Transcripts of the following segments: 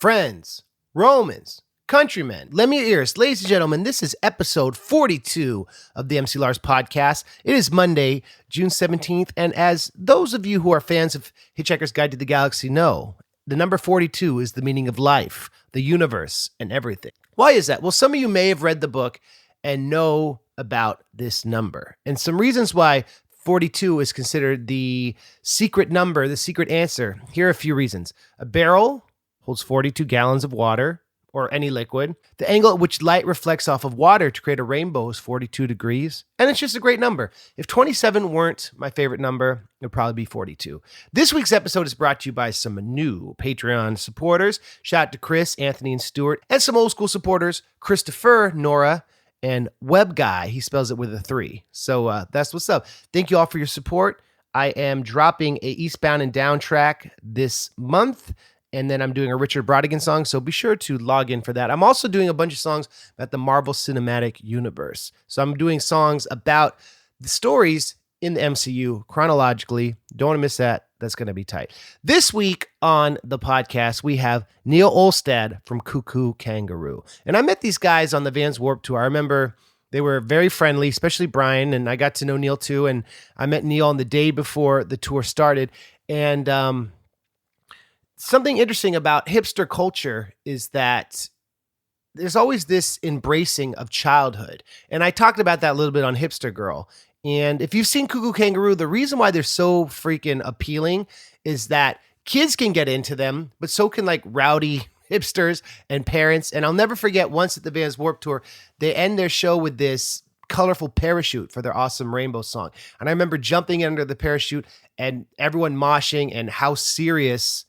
Friends, Romans, countrymen, lend me your ears. Ladies and gentlemen, this is episode 42 of the MC Lars podcast. It is Monday, June 17th, and as those of you who are fans of Hitchhiker's Guide to the Galaxy know, the number 42 is the meaning of life, the universe, and everything. Why is that? Well, some of you may have read the book and know about this number, and some reasons why 42 is considered the secret number, the secret answer. Here are a few reasons. A barrel holds 42 gallons of water or any liquid. The angle at which light reflects off of water to create a rainbow is 42 degrees. And it's just a great number. If 27 weren't my favorite number, it would probably be 42. This week's episode is brought to you by some new Patreon supporters. Shout out to Chris, Anthony, and Stuart. And some old school supporters, Christopher, Nora, and Web Guy. He spells it with a 3. So that's what's up. Thank you all for your support. I am dropping a Eastbound and Down track this month, and then I'm doing a Richard Brodigan song, so be sure to log in for that. I'm also doing a bunch of songs about the Marvel Cinematic Universe. So I'm doing songs about the stories in the MCU chronologically. Don't want to miss that. That's going to be tight. This week on the podcast, we have Neil Olstad from Koo Koo Kanga Roo. And I met these guys on the Vans Warped Tour. I remember they were very friendly, especially Brian, and I got to know Neil too. And I met Neil on the day before the tour started. And something interesting about hipster culture is that there's always this embracing of childhood. And I talked about that a little bit on Hipster Girl. And if you've seen Koo Koo Kanga Roo, the reason why they're so freaking appealing is that kids can get into them, but so can like rowdy hipsters and parents. And I'll never forget once at the Vans Warped Tour, they end their show with this colorful parachute for their awesome Rainbow song. And I remember jumping under the parachute and everyone moshing and how serious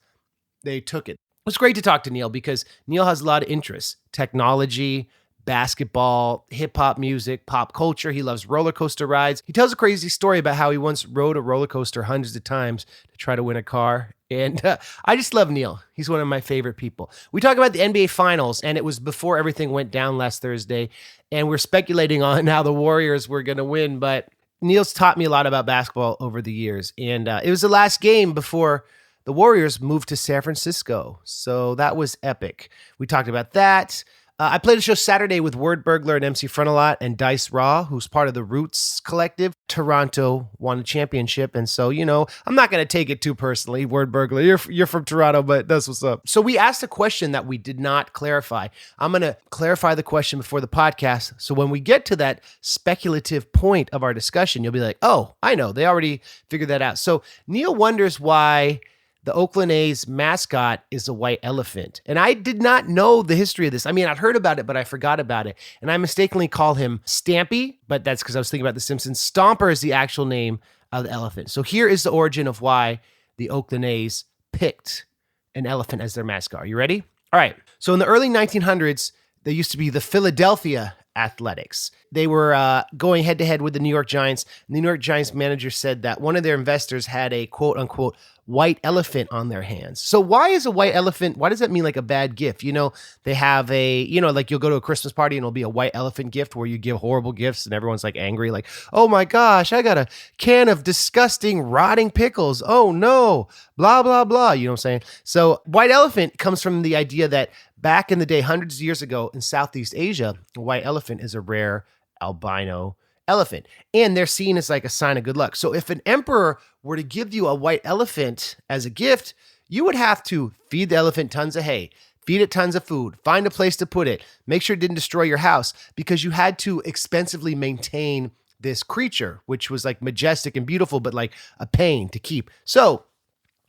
they took it. It was great to talk to Neil because Neil has a lot of interests: technology, basketball, hip hop music, pop culture. He loves roller coaster rides. He tells a crazy story about how he once rode a roller coaster hundreds of times to try to win a car. And I just love Neil. He's one of my favorite people. We talk about the NBA Finals, and it was before everything went down last Thursday. And we're speculating on how the Warriors were going to win. But Neil's taught me a lot about basketball over the years. And it was the last game before the Warriors moved to San Francisco. So that was epic. We talked about that. I played a show Saturday with Word Burglar and MC Frontalot and Dice Raw, who's part of the Roots Collective. Toronto won a championship. And so, you know, I'm not going to take it too personally. Word Burglar, you're from Toronto, but that's what's up. So we asked a question that we did not clarify. I'm going to clarify the question before the podcast. So when we get to that speculative point of our discussion, you'll be like, oh, I know. They already figured that out. So Neil wonders why the Oakland A's mascot is a white elephant. And I did not know the history of this. I mean, I'd heard about it, but I forgot about it. And I mistakenly call him Stampy, but that's because I was thinking about The Simpsons. Stomper is the actual name of the elephant. So here is the origin of why the Oakland A's picked an elephant as their mascot. Are you ready? All right. So in the early 1900s, there used to be the Philadelphia Athletics. They were going head to head with the New York Giants. The New York Giants manager said that one of their investors had a quote unquote white elephant on their hands. So why is a white elephant? Why does that mean like a bad gift? You know, they have like you'll go to a Christmas party and it'll be a white elephant gift where you give horrible gifts and everyone's like angry, like, oh my gosh, I got a can of disgusting rotting pickles. Oh no, blah, blah, blah. You know what I'm saying? So white elephant comes from the idea that back in the day, hundreds of years ago in Southeast Asia, a white elephant is a rare albino elephant, and they're seen as like a sign of good luck. So if an emperor were to give you a white elephant as a gift, you would have to feed the elephant tons of hay, feed it tons of food, find a place to put it, make sure it didn't destroy your house, because you had to expensively maintain this creature, which was like majestic and beautiful, but like a pain to keep. So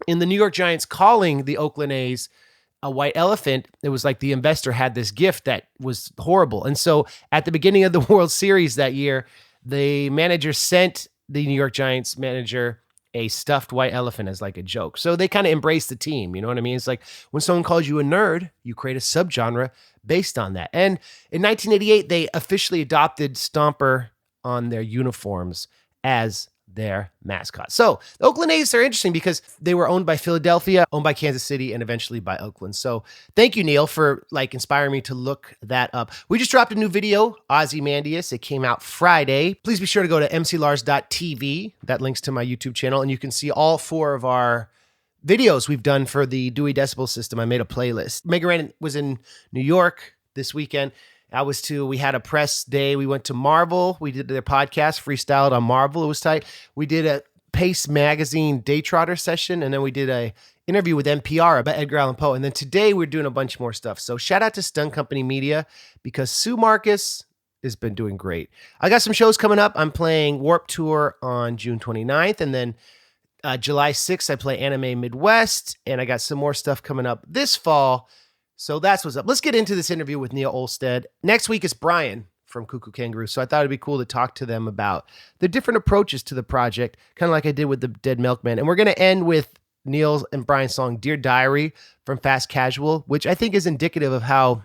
in the New York Giants calling the Oakland A's a white elephant, it was like the investor had this gift that was horrible. And so at the beginning of the World Series that year, the manager sent the New York Giants manager a stuffed white elephant as like a joke. So they kind of embraced the team. You know what I mean? It's like when someone calls you a nerd, you create a subgenre based on that. And in 1988, they officially adopted Stomper on their uniforms as their mascot. So the Oakland A's are interesting because they were owned by Philadelphia, owned by Kansas City, and eventually by Oakland. So thank you, Neil, for like inspiring me to look that up. We just dropped a new video, Ozymandias. It came out Friday. Please be sure to go to mclars.tv. That links to my YouTube channel, and you can see all 4 of our videos we've done for the Dewey Decibel System. I made a playlist. Megan Ran was in New York this weekend. I was too. We had a press day. We went to Marvel. We did their podcast, freestyled on Marvel. It was tight. We did a Pace Magazine Day Trotter session, and then we did a interview with NPR about Edgar Allan Poe. And then today we're doing a bunch more stuff. So shout out to Stunt Company Media, because Sue Marcus has been doing great. I got some shows coming up. I'm playing Warped Tour on June 29th, and then July 6th, I play Anime Midwest, and I got some more stuff coming up this fall. So that's what's up. Let's get into this interview with Neil Olstad. Next week is Brian from Koo Koo Kanga Roo. So I thought it'd be cool to talk to them about the different approaches to the project, kind of like I did with the Dead Milkman. And we're going to end with Neil's and Brian's song Dear Diary from Fast Casual, which I think is indicative of how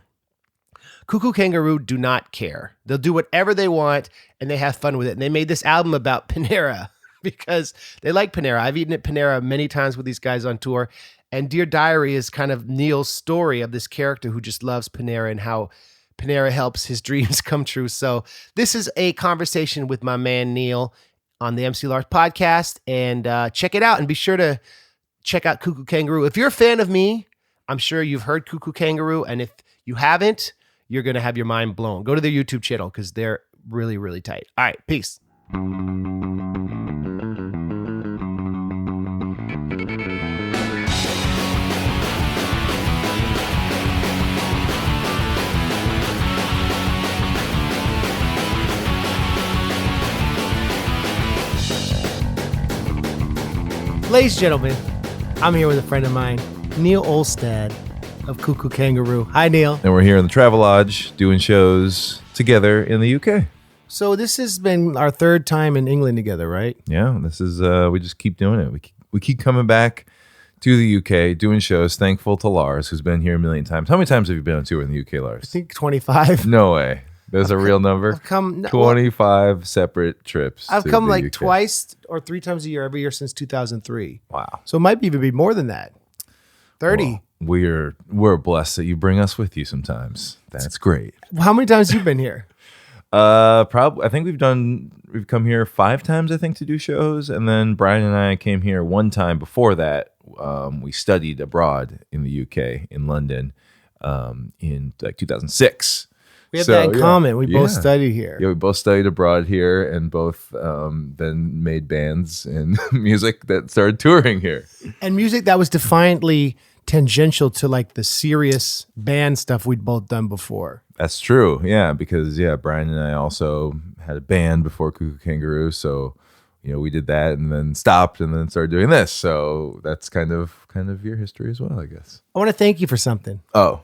Koo Koo Kanga Roo do not care. They'll do whatever they want and they have fun with it. And they made this album about Panera because they like Panera. I've eaten at Panera many times with these guys on tour. And Dear Diary is kind of Neil's story of this character who just loves Panera and how Panera helps his dreams come true. So this is a conversation with my man Neil on the MC Lars podcast. And check it out. And be sure to check out Koo Koo Kanga Roo. If you're a fan of me, I'm sure you've heard Koo Koo Kanga Roo. And if you haven't, you're going to have your mind blown. Go to their YouTube channel because they're really, really tight. All right, peace. Ladies and gentlemen, I'm here with a friend of mine, Neil Olstad of Koo Koo Kanga Roo. Hi, Neil. And we're here in the Travelodge doing shows together in the UK. So this has been our third time in England together, right? Yeah, this is, we just keep doing it. We keep coming back to the UK, doing shows. Thankful to Lars, who's been here a million times. How many times have you been on tour in the UK, Lars? I think 25. No way. There's a real number? I've come 25 separate trips. I've come like UK. twice or 3 times a year every year since 2003. Wow. So it might even be more than that. 30. Well, we're blessed that you bring us with you sometimes. That's great. How many times have you been here? Probably. I think we've come here 5 times, I think, to do shows, and then Brian and I came here one time before that. We studied abroad in the UK in London in like 2006. We have that in common. We both studied here. Yeah, we both studied abroad here, and both then made bands and music that started touring here. And music that was defiantly tangential to like the serious band stuff we'd both done before. That's true. Yeah, because Brian and I also had a band before Koo Koo Kanga Roo, so we did that and then stopped and then started doing this. So that's kind of your history as well, I guess. I want to thank you for something. Oh.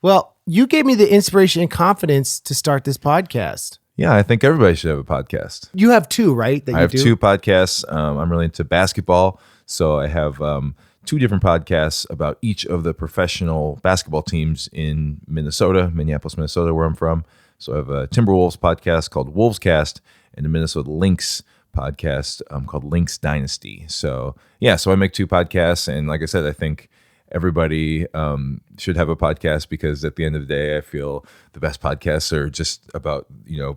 Well, you gave me the inspiration and confidence to start this podcast. Yeah, I think everybody should have a podcast. You have 2, right? I have 2 podcasts. I'm really into basketball, so I have 2 different podcasts about each of the professional basketball teams in Minnesota, Minneapolis, Minnesota, where I'm from. So I have a Timberwolves podcast called Wolvescast and a Minnesota Lynx podcast called Lynx Dynasty. So I make 2 podcasts, and like I said, I think everybody should have a podcast, because at the end of the day, I feel the best podcasts are just about,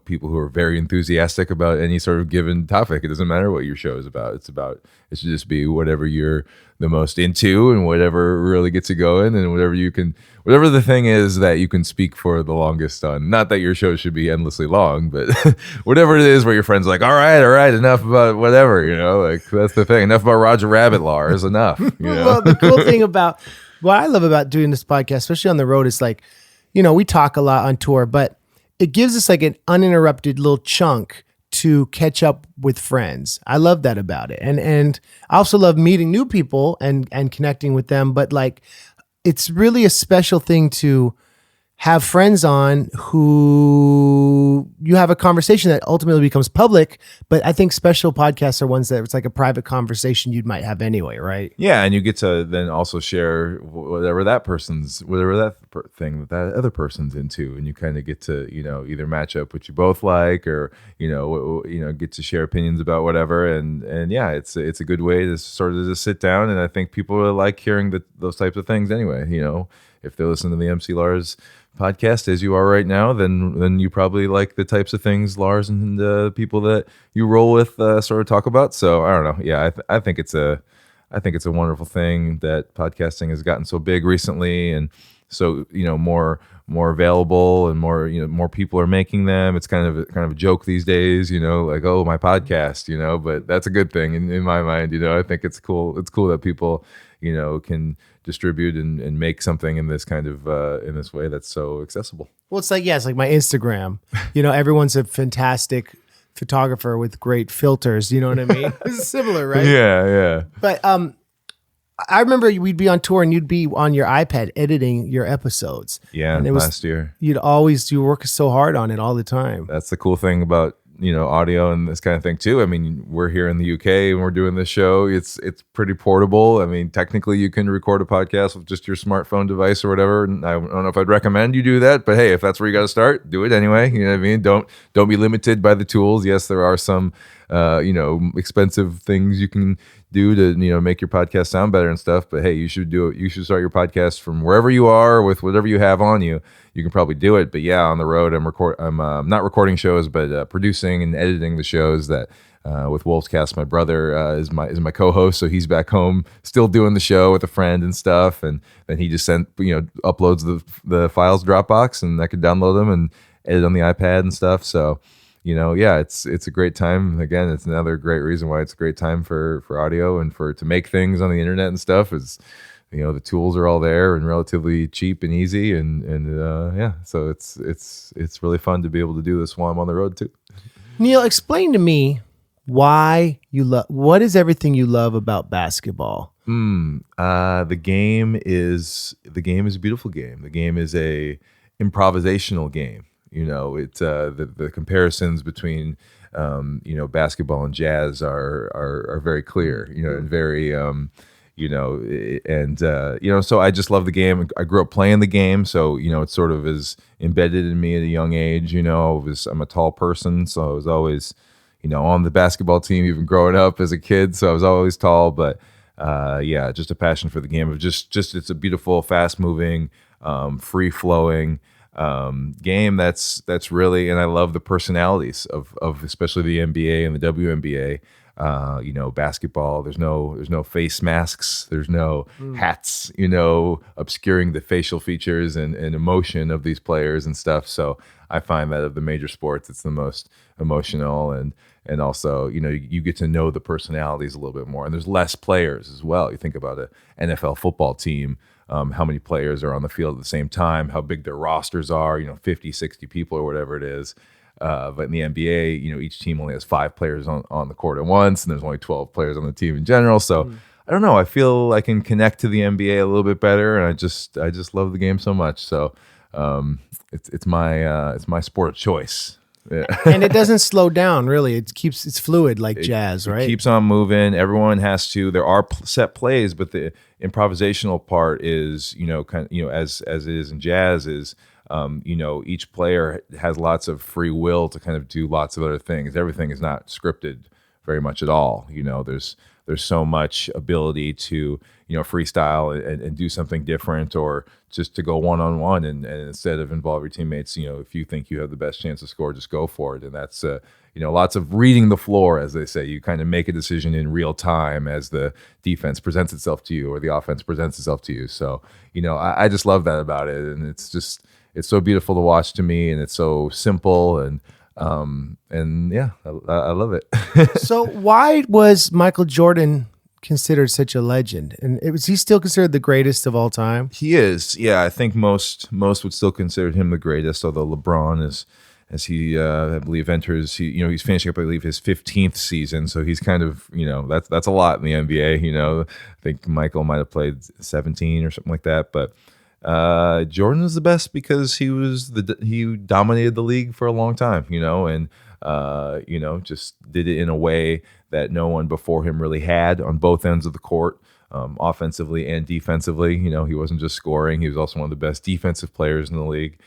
people who are very enthusiastic about any sort of given topic. It doesn't matter what your show is about. It should just be whatever you're the most into and whatever really gets you going, and whatever the thing is that you can speak for the longest on. Not that your show should be endlessly long, but whatever it is where your friend's like, all right, enough about whatever, like that's the thing. Enough about Roger Rabbit, Lars, enough. Well, the cool thing about what I love about doing this podcast, especially on the road, is like, we talk a lot on tour, but it gives us like an uninterrupted little chunk to catch up with friends. I love that about it. And I also love meeting new people and connecting with them. But like, it's really a special thing to have friends on who you have a conversation that ultimately becomes public. But I think special podcasts are ones that it's like a private conversation you might have anyway, right? Yeah, and you get to then also share whatever that thing that other person's into, and you kind of get to either match up what you both like, or get to share opinions about whatever, and yeah, it's a good way to sort of just sit down, and I think people like hearing those types of things anyway. If they listen to the MC Lars podcast as you are right now, then you probably like the types of things Lars and the people that you roll with sort of talk about. So I don't know. Yeah, I think it's a I think it's a wonderful thing that podcasting has gotten so big recently, and so more available, and more people are making them. It's kind of a joke these days, like, oh, my podcast, but that's a good thing in my mind. I think it's cool. It's cool that people can distribute and make something in this kind of in this way that's so accessible. Well, it's like my Instagram. Everyone's a fantastic photographer with great filters. You know what I mean? It's similar, right? Yeah. But I remember we'd be on tour and you'd be on your iPad editing your episodes. Yeah, and last year. You work so hard on it all the time. That's the cool thing about audio and this kind of thing too. I mean, we're here in the UK and we're doing this show. It's pretty portable. I mean, technically you can record a podcast with just your smartphone device or whatever. And I don't know if I'd recommend you do that, but hey, if that's where you got to start, do it anyway. You know what I mean? Don't be limited by the tools. Yes, there are some expensive things you can do to make your podcast sound better and stuff, but hey, you should do it. You should start your podcast from wherever you are with whatever you have on you. You can probably do it. But yeah, on the road, I'm not recording shows, but producing and editing the shows that with Wolvescast. My brother is my co-host, so he's back home still doing the show with a friend and stuff, and then he just uploads the files Dropbox, and I could download them and edit on the iPad and stuff. So yeah, it's a great time. Again, it's another great reason why it's a great time for audio and to make things on the internet and stuff. Is the tools are all there and relatively cheap and easy, and yeah, so it's really fun to be able to do this while I'm on the road too. Neil, explain to me what is everything you love about basketball? The game is a beautiful game. The game is a improvisational game. It's the comparisons between basketball and jazz are very clear. And very so I just love the game. I grew up playing the game, so it sort of is embedded in me at a young age. I'm a tall person, so I was always on the basketball team even growing up as a kid, so I was always tall. But yeah, just a passion for the game of just it's a beautiful, fast moving, free flowing game that's really, and I love the personalities of especially the NBA and the WNBA. Basketball, there's no face masks, there's no hats, obscuring the facial features and emotion of these players and stuff. So I find that of the major sports, it's the most emotional, and also, you get to know the personalities a little bit more, and there's less players as well. You think about an NFL football team, how many players are on the field at the same time, how big their rosters are, 50, 60 people or whatever it is. But in the NBA, each team only has 5 players on the court at once, and there's only 12 players on the team in general. So I don't know. I feel I can connect to the NBA a little bit better, and I just love the game so much. So it's my sport of choice. Yeah. And it doesn't slow down, really. It's fluid like jazz, right? It keeps on moving. Everyone has to. There are set plays, but the improvisational part is, as it is in jazz, is each player has lots of free will to kind of do lots of other things. Everything is not scripted very much at all. There's so much ability to freestyle and do something different, or just to go one-on-one and instead of involve your teammates. If you think you have the best chance to score, just go for it. And that's lots of reading the floor, as they say. You kind of make a decision in real time as the defense presents itself to you or the offense presents itself to you. So I just love that about it, and it's so beautiful to watch to me, and it's so simple, and yeah, I love it. So why was Michael Jordan considered such a legend? And is he still considered the greatest of all time? He is. Yeah, I think most would still consider him the greatest, although LeBron is, as he I believe enters, he's finishing up, I believe, his 15th season, so he's kind of, that's a lot in the NBA. I think Michael might have played 17 or something like that, but Jordan is the best because he dominated the league for a long time, and just did it in a way that no one before him really had on both ends of the court, offensively and defensively. He wasn't just scoring; he was also one of the best defensive players in the league.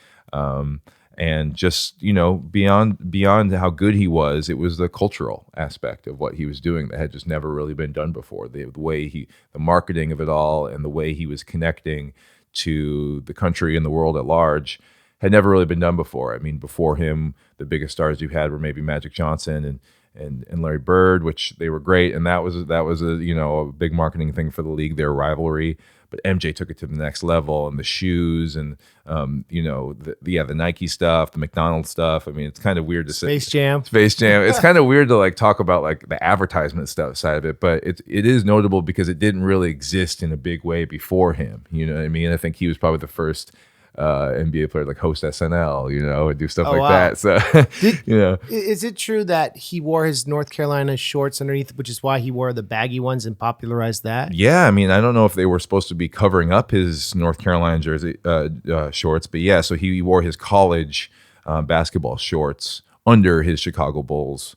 And just beyond how good he was, it was the cultural aspect of what he was doing that had just never really been done before. The way the marketing of it all, and the way he was connecting to the country and the world at large had never really been done before. I mean, before him, the biggest stars you had were maybe Magic Johnson and Larry Bird, which they were great, and that was a a big marketing thing for the league, their rivalry. But MJ took it to the next level, and the shoes, and the Nike stuff, the McDonald's stuff. I mean, it's kind of weird to say Space Jam. It's kind of weird to like talk about like the advertisement stuff side of it, but it is notable because it didn't really exist in a big way before him. You know what I mean? I think he was probably the first NBA player like host SNL, and do stuff like that. So, is it true that he wore his North Carolina shorts underneath, which is why he wore the baggy ones and popularized that? Yeah, I mean, I don't know if they were supposed to be covering up his North Carolina jersey shorts, but yeah, so he wore his college basketball shorts under his Chicago Bulls,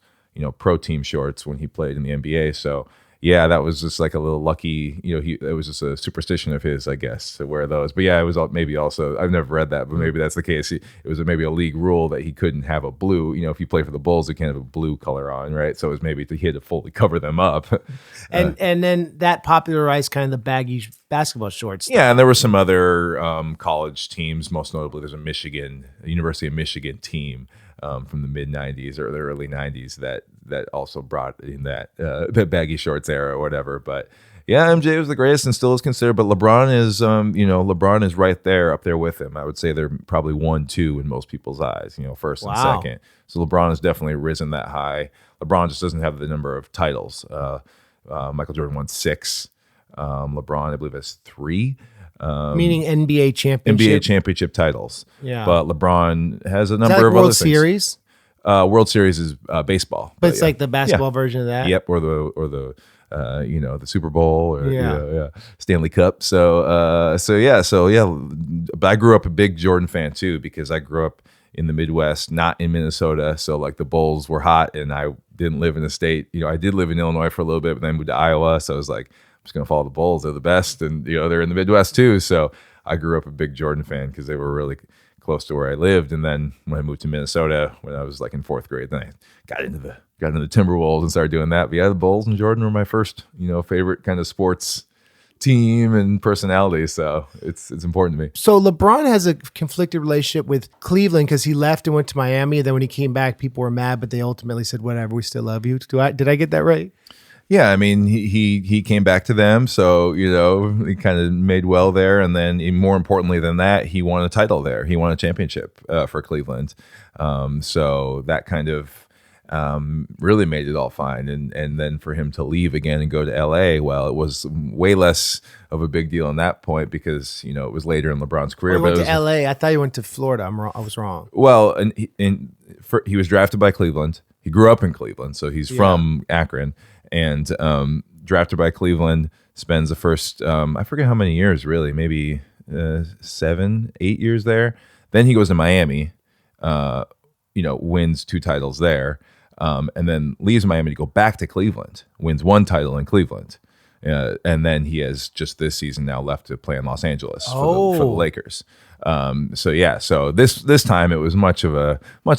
pro team shorts when he played in the NBA. So. Yeah, that was just like a little lucky, it was just a superstition of his, I guess, to wear those. But yeah, it was maybe also, I've never read that, but maybe that's the case. It was maybe a league rule that he couldn't have a blue, if you play for the Bulls, you can't have a blue color on, right? So it was maybe he had to fully cover them up. And then that popularized kind of the baggy basketball shorts. Yeah, and there were some other college teams, most notably there's a University of Michigan team from the mid 90s or the early 90s that also brought in that the baggy shorts era or whatever. But yeah, MJ was the greatest and still is considered. But LeBron is LeBron is right there up there with him. I would say they're probably 1-2 in most people's eyes, first and second. So LeBron has definitely risen that high. LeBron just doesn't have the number of titles. Michael Jordan won 6. LeBron, I believe, has 3. Meaning NBA championship titles. Yeah. But LeBron has a number like of World other things. Series? World Series is baseball. But it's like the basketball version of that? Yep, or the the Super Bowl or Stanley Cup. So but I grew up a big Jordan fan too because I grew up in the Midwest, not in Minnesota. So like the Bulls were hot and I didn't live in the state. I did live in Illinois for a little bit, but then I moved to Iowa. So I was like, I'm just going to follow the Bulls. They're the best. And, they're in the Midwest too. So I grew up a big Jordan fan because they were really close to where I lived. And then when I moved to Minnesota, when I was like in 4th grade, then I got into the Timberwolves and started doing that. But yeah, the Bulls and Jordan were my first, favorite kind of sports team and personality. So it's important to me. So LeBron has a conflicted relationship with Cleveland because he left and went to Miami. Then when he came back, people were mad, but they ultimately said, whatever, we still love you. Did I get that right? Yeah, I mean, he came back to them, so, he kind of made well there. And then more importantly than that, he won a title there. He won a championship for Cleveland. So that kind of really made it all fine. And then for him to leave again and go to L.A., well, it was way less of a big deal on that point because, it was later in LeBron's career. He went to L.A. I thought he went to Florida. I was wrong. Well, he was drafted by Cleveland. He grew up in Cleveland, so he's from Akron. And drafted by Cleveland, spends the first, I forget how many years really, maybe 7, 8 years there. Then he goes to Miami, wins 2 titles there, and then leaves Miami to go back to Cleveland, wins 1 title in Cleveland. And then he has just this season now left to play in Los Angeles for the Lakers. So this time it was much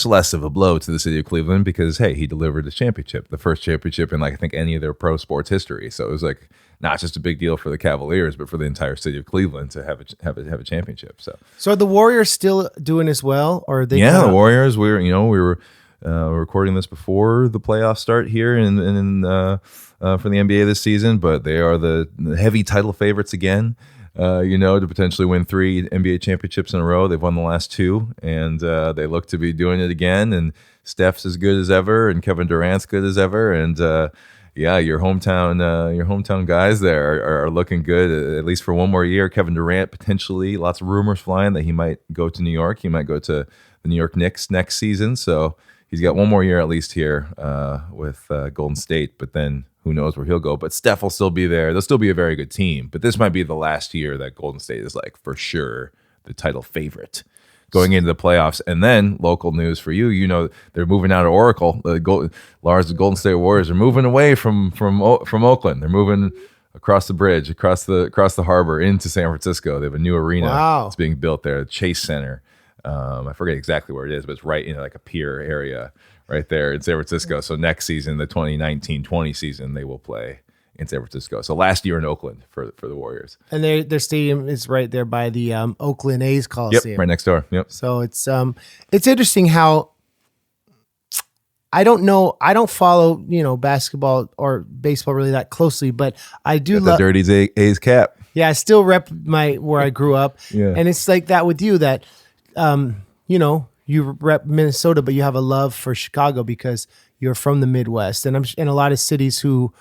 less of a blow to the city of Cleveland because hey, he delivered a championship, the first championship in like I think any of their pro sports history. So it was like not just a big deal for the Cavaliers, but for the entire city of Cleveland to have a championship. So are the Warriors still doing as well, or are they? Yeah, the Warriors. We were recording this before the playoffs start here for the NBA this season, but they are the heavy title favorites again. To potentially win 3 NBA championships in a row. They've won the last 2, and they look to be doing it again. And Steph's as good as ever, and Kevin Durant's good as ever. And your hometown guys there are looking good at least for one more year. Kevin Durant potentially, lots of rumors flying that he might go to New York. He might go to the New York Knicks next season. So he's got one more year at least here with Golden State, but then who knows where he'll go. But Steph will still be there. They'll still be a very good team. But this might be the last year that Golden State is like for sure the title favorite going into the playoffs. And then local news for you, they're moving out of Oracle. Lars, the Golden State Warriors are moving away from Oakland. They're moving across the bridge, across the harbor into San Francisco. They have a new arena that's being built there, Chase Center. I forget exactly where it is, but it's right in like a pier area right there in San Francisco. So next season, the 2019-20 season, they will play in San Francisco. So last year in Oakland for the Warriors. And their stadium is right there by the Oakland A's Coliseum. Yep, right next door. Yep. So it's interesting how I don't know. I don't follow, basketball or baseball really that closely, but I do love the Dirty A's cap. Yeah, I still rep where I grew up. Yeah. And it's like that with you that, you rep Minnesota, but you have a love for Chicago because you're from the Midwest. And a lot of cities who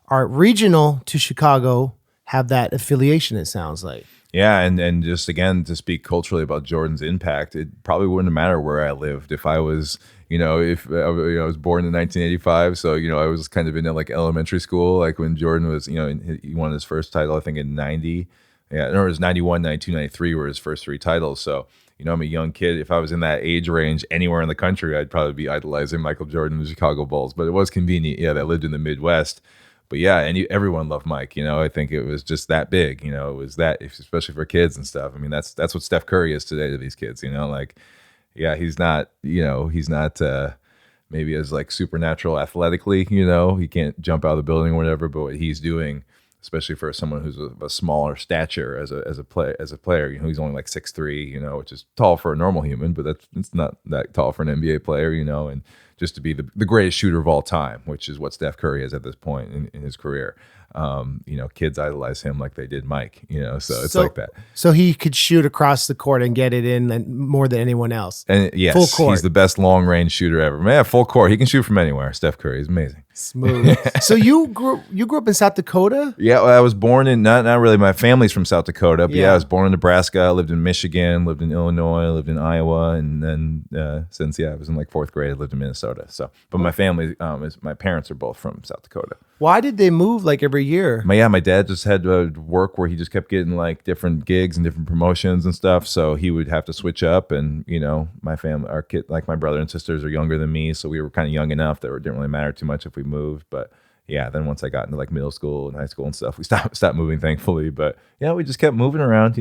are regional to Chicago have that affiliation, it sounds like. Yeah, and just again to speak culturally about Jordan's impact, it probably wouldn't matter where I lived if I was, if I was born in 1985, so I was kind of in like elementary school, like when Jordan was, he won his first title, I think in 90, yeah, no, it was 91, 92, 93 were his first 3 titles. So I'm a young kid. If I was in that age range anywhere in the country, I'd probably be idolizing Michael Jordan and the Chicago Bulls. But it was convenient, that I lived in the Midwest. But yeah, and everyone loved Mike. I think it was just that big. It was that, especially for kids and stuff. I mean, that's what Steph Curry is today to these kids. He's not, maybe as like supernatural athletically. He can't jump out of the building or whatever. But what he's doing, especially for someone who's of a smaller stature as a player, he's only like 6'3", which is tall for a normal human, but it's not that tall for an NBA player, and just to be the greatest shooter of all time, which is what Steph Curry is at this point in his career. Kids idolize him like they did Mike, so it's like that. So he could shoot across the court and get it in more than anyone else. And yes, full court. He's the best long range shooter ever. Man, full court. He can shoot from anywhere. Steph Curry is amazing. Smooth. So you grew up in South Dakota? Yeah, well, I was born in not really. My family's from South Dakota, but yeah, I was born in Nebraska. I lived in Michigan, lived in Illinois, lived in Iowa, and then since I was in like 4th grade, I lived in Minnesota. So, but my family, my parents are both from South Dakota. Why did they move like every year? My dad just had work where he just kept getting like different gigs and different promotions and stuff. So he would have to switch up. And my family, our kid, like my brother and sisters are younger than me, so we were kind of young enough that it didn't really matter too much if we moved. But yeah, then once I got into like middle school and high school and stuff, we stopped moving, thankfully. But yeah, we just kept moving around.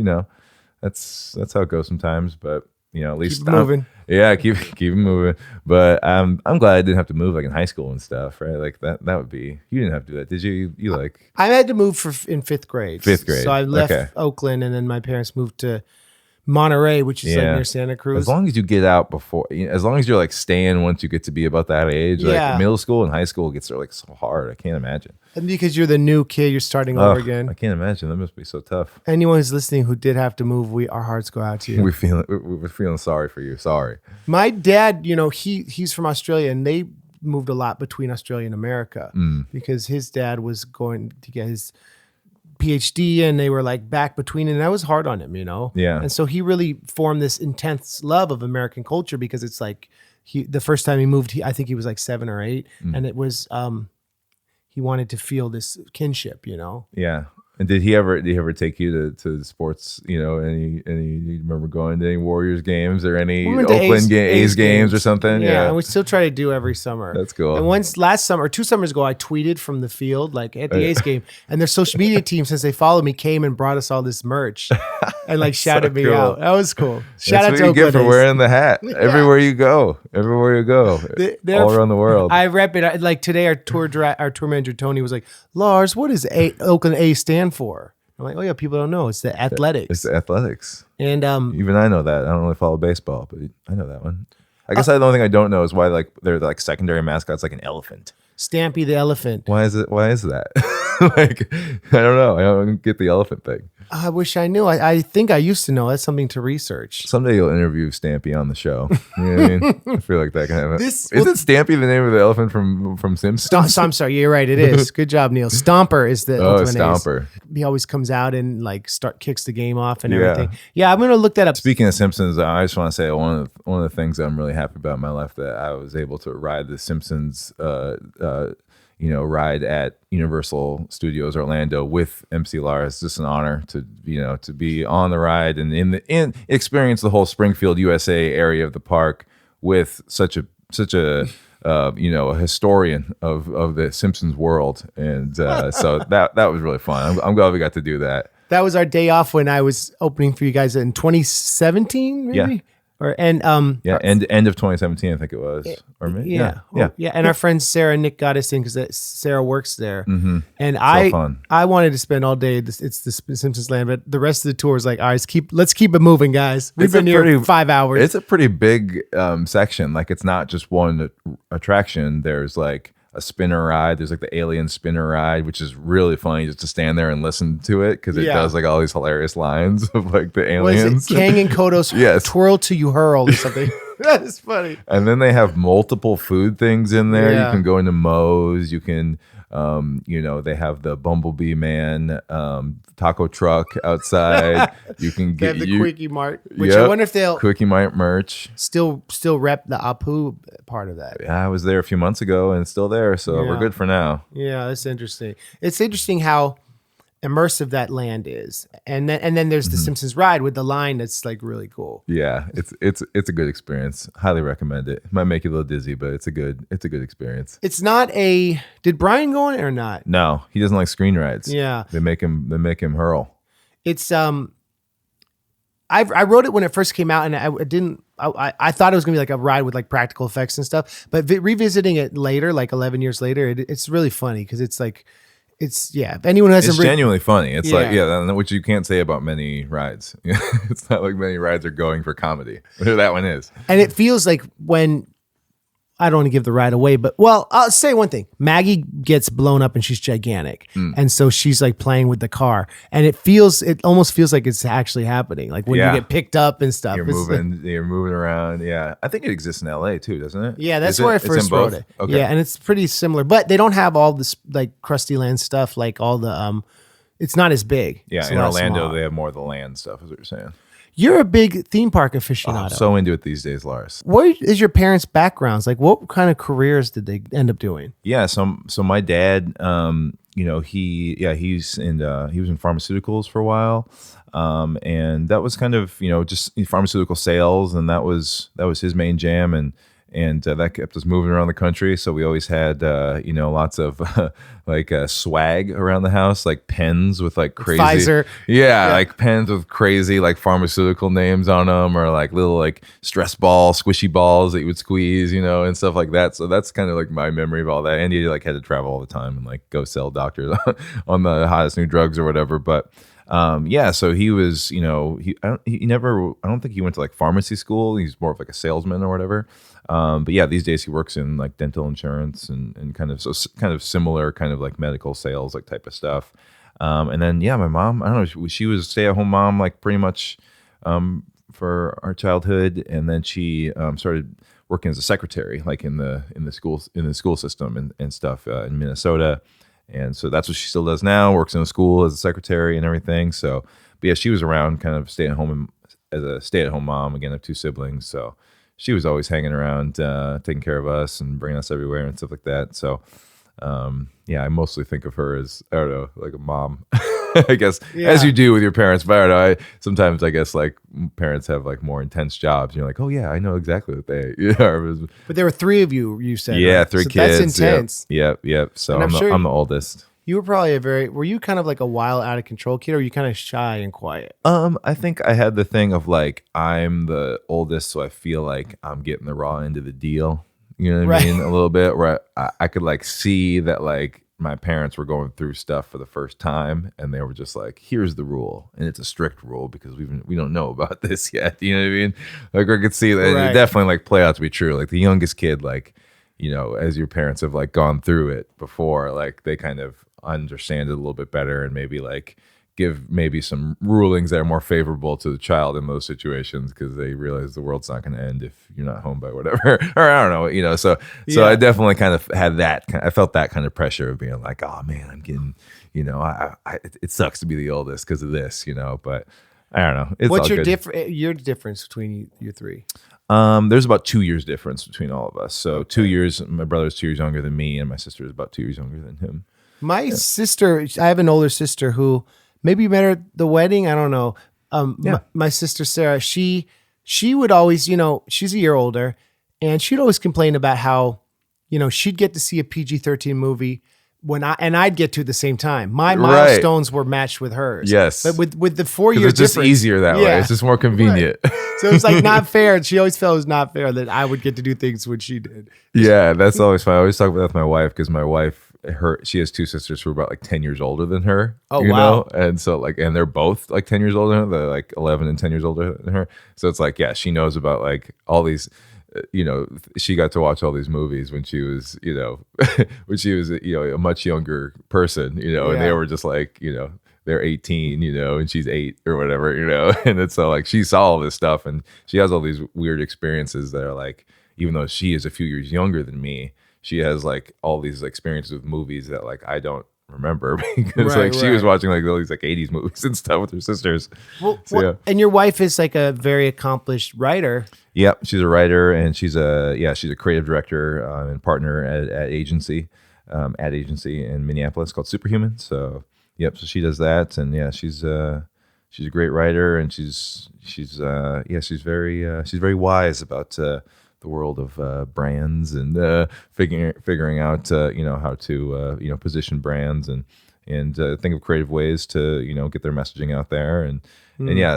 That's how it goes sometimes. But at least keep moving. Yeah, keep moving. But I'm glad I didn't have to move like in high school and stuff, right? Like that would be. You didn't have to do that, did you? You like? I had to move in 5th grade. 5th grade. So I left Oakland, and then my parents moved to Monterey, which is like near Santa Cruz. As long as you get out before, as long as you're like staying once you get to be about that age, like middle school and high school gets like so hard. I can't imagine. And because you're the new kid, you're starting over again. I can't imagine. That must be so tough. Anyone who's listening who did have to move, our hearts go out to you. We're feeling sorry for you. Sorry. My dad, he's from Australia, and they moved a lot between Australia and America because his dad was going to get his PhD, and they were like back between, and that was hard on him, Yeah. And so he really formed this intense love of American culture because it's like the first time he moved, I think he was like 7 or 8, and it was he wanted to feel this kinship, Yeah. And did he ever take you to sports? Any you remember going to any Warriors games or any Oakland A's games or something? Yeah, and we still try to do every summer. That's cool. And last summer or 2 summers ago, I tweeted from the field like at the A's game, and their social media team, since they follow me, came and brought us all this merch and like shouted me out. That was cool. Shout out to Oakland That's what you get for A's. wearing the hat everywhere you go, all around the world. I rep it. Like today, our tour manager Tony was like, "Lars, what does Oakland A stand for?" I'm like, "Oh yeah, people don't know. It's the athletics." It's the athletics. And even I know that. I don't really follow baseball, but I know that one. I guess the only thing I don't know is why like they're like secondary mascots like an elephant. Stampy the elephant. Why is that? Like I don't know. I don't get the elephant thing. I wish I knew. I think I used to know. That's something to research. Someday you'll interview Stampy on the show. You know what I mean? I feel like that can happen. Isn't Stampy the name of the elephant from Simpsons? I'm sorry. You're right. It is. Good job, Neil. Stomper is the Stomper. He always comes out and like kicks the game off and everything. Yeah, I'm gonna look that up. Speaking of Simpsons, I just want to say one of the things that I'm really happy about in my life that I was able to ride the Simpsons ride at Universal Studios Orlando with MC Lars. It's just an honor to be on the ride and experience the whole Springfield, USA area of the park with such a a historian of the Simpsons world, and so that was really fun. I'm glad we got to do that. That was our day off when I was opening for you guys in 2017, maybe. Yeah, end of 2017, I think it was. Or maybe, yeah. And our friend Sarah and Nick got us in because Sarah works there. Mm-hmm. And fun. I wanted to spend all day. It's the Simpsons Land, but the rest of the tour is like, all right, let's keep it moving, guys. We've been here 5 hours. It's a pretty big section. Like, it's not just one attraction. There's like a spinner ride. There's like the alien spinner ride, which is really funny just to stand there and listen to it because it does like all these hilarious lines of like the aliens. Was it Kang and Kodos twirl to you hurl or something? That is funny. And then they have multiple food things in there. You can go into Moe's. You can, they have the Bumblebee Man taco truck outside. You can get they have the Quickie Mart, which I wonder if they'll Quickie Mart merch still rep the Apu part of that. Yeah, I was there a few months ago and it's still there, so we're good for now. Yeah, that's interesting. It's interesting how immersive that land is, and then there's the Simpsons ride with the line that's like really cool. Yeah, it's a good experience. Highly recommend it. Might make you a little dizzy, but it's a good experience. It's not a. Did Brian go on it or not? No, he doesn't like screen rides. Yeah, they make him hurl. It's I wrote it when it first came out, and I thought it was gonna be like a ride with like practical effects and stuff. But revisiting it later, like 11 years later, it's really funny because it's like. If anyone hasn't, it's genuinely funny. It's which you can't say about many rides. It's not like many rides are going for comedy. That one is, and it feels like when I don't want to give the ride away, but I'll say one thing: Maggie gets blown up and she's gigantic, and so she's like playing with the car, and it almost feels like it's actually happening, like when you get picked up and stuff. You're moving around. Yeah, I think it exists in LA too, doesn't it? Yeah, that's where I first wrote it. Okay. Yeah, and it's pretty similar, but they don't have all this like Krusty Land stuff, like all the it's not as big. Yeah, in Orlando they have more of the land stuff, is what you're saying. You're a big theme park aficionado. I'm so into it these days, Lars. What is your parents' backgrounds? Like, what kind of careers did they end up doing? Yeah, so my dad, he was in pharmaceuticals for a while, and that was kind of just pharmaceutical sales, and that was his main jam, and that kept us moving around the country. So we always had lots of swag around the house, like pens with like crazy Pfizer. Yeah, like pens with crazy like pharmaceutical names on them, or like little like stress balls, squishy balls that you would squeeze, and stuff like that. So that's kind of like my memory of all that. And he like had to travel all the time and like go sell doctors on the hottest new drugs or whatever. But so he was, I don't think he went to like pharmacy school. He's more of like a salesman or whatever. But yeah, these days he works in like dental insurance and kind of similar kind of like medical sales, like type of stuff. And then, my mom, I don't know, she was a stay-at-home mom, like pretty much, for our childhood. And then she, started working as a secretary, like in the school system and stuff, in Minnesota. And so that's what she still does now, works in a school as a secretary and everything. So, but yeah, she was around kind of as a stay-at-home mom. Again, I have two siblings. So she was always hanging around, taking care of us and bringing us everywhere and stuff like that. So, I mostly think of her as, I don't know, like a mom, I guess, as you do with your parents. But I don't know, sometimes I guess like parents have like more intense jobs. And you're like, oh yeah, I know exactly what they are. But there were three of you said. Yeah, right? 3 kids. That's intense. Yep. So I'm the oldest. You were probably were you kind of like a wild, out of control kid, or were you kind of shy and quiet? I think I had the thing of like, I'm the oldest, so I feel like I'm getting the raw end of the deal. You know what I mean? A little bit, where I could like see that like my parents were going through stuff for the first time, and they were just like, here's the rule, and it's a strict rule because we don't know about this yet. You know what I mean? Like I could see that it definitely like play out to be true. Like the youngest kid, like, as your parents have like gone through it before, like they kind of understand it a little bit better and maybe like give maybe some rulings that are more favorable to the child in those situations because they realize the world's not going to end if you're not home by whatever, or I don't know, so I definitely kind of had that. I felt that kind of pressure of being like, oh man, I'm getting, it sucks to be the oldest because of this, but I don't know. It's What's all your good. Your difference between you three? There's about 2 years difference between all of us. So 2 years, my brother's 2 years younger than me, and my sister is about 2 years younger than him. My sister, I have an older sister who maybe you met her at the wedding. I don't know. My sister, Sarah, she would always, she's a year older, and she'd always complain about how, she'd get to see a PG-13 movie I'd get to at the same time. My Right. milestones were matched with hers. Yes. But with the 4-year It's just difference, easier that way. Yeah. It's just more convenient. So it's like not fair. And she always felt it was not fair that I would get to do things when she did. Yeah, that's always fun. I always talk about that with my wife because my wife, she has 2 sisters who are about like 10 years older than her. Oh, you wow. know? And so and they're both like 10 years older than her. They're like 11 and 10 years older than her. So it's like, yeah, she knows about like all these, she got to watch all these movies when she was, when she was, a much younger person, and they were just like, they're 18, and she's 8 or whatever, and it's so like she saw all this stuff and she has all these weird experiences that are like, even though she is a few years younger than me, she has like all these experiences with movies that like I don't remember because she was watching like all these like 80s movies and stuff with her sisters. Well, and your wife is like a very accomplished writer. Yep, she's a writer and she's a creative director and partner at agency in Minneapolis called Superhuman. So so she does that, and she's a great writer, and she's very wise about the world of brands and figuring out how to position brands and think of creative ways to get their messaging out there and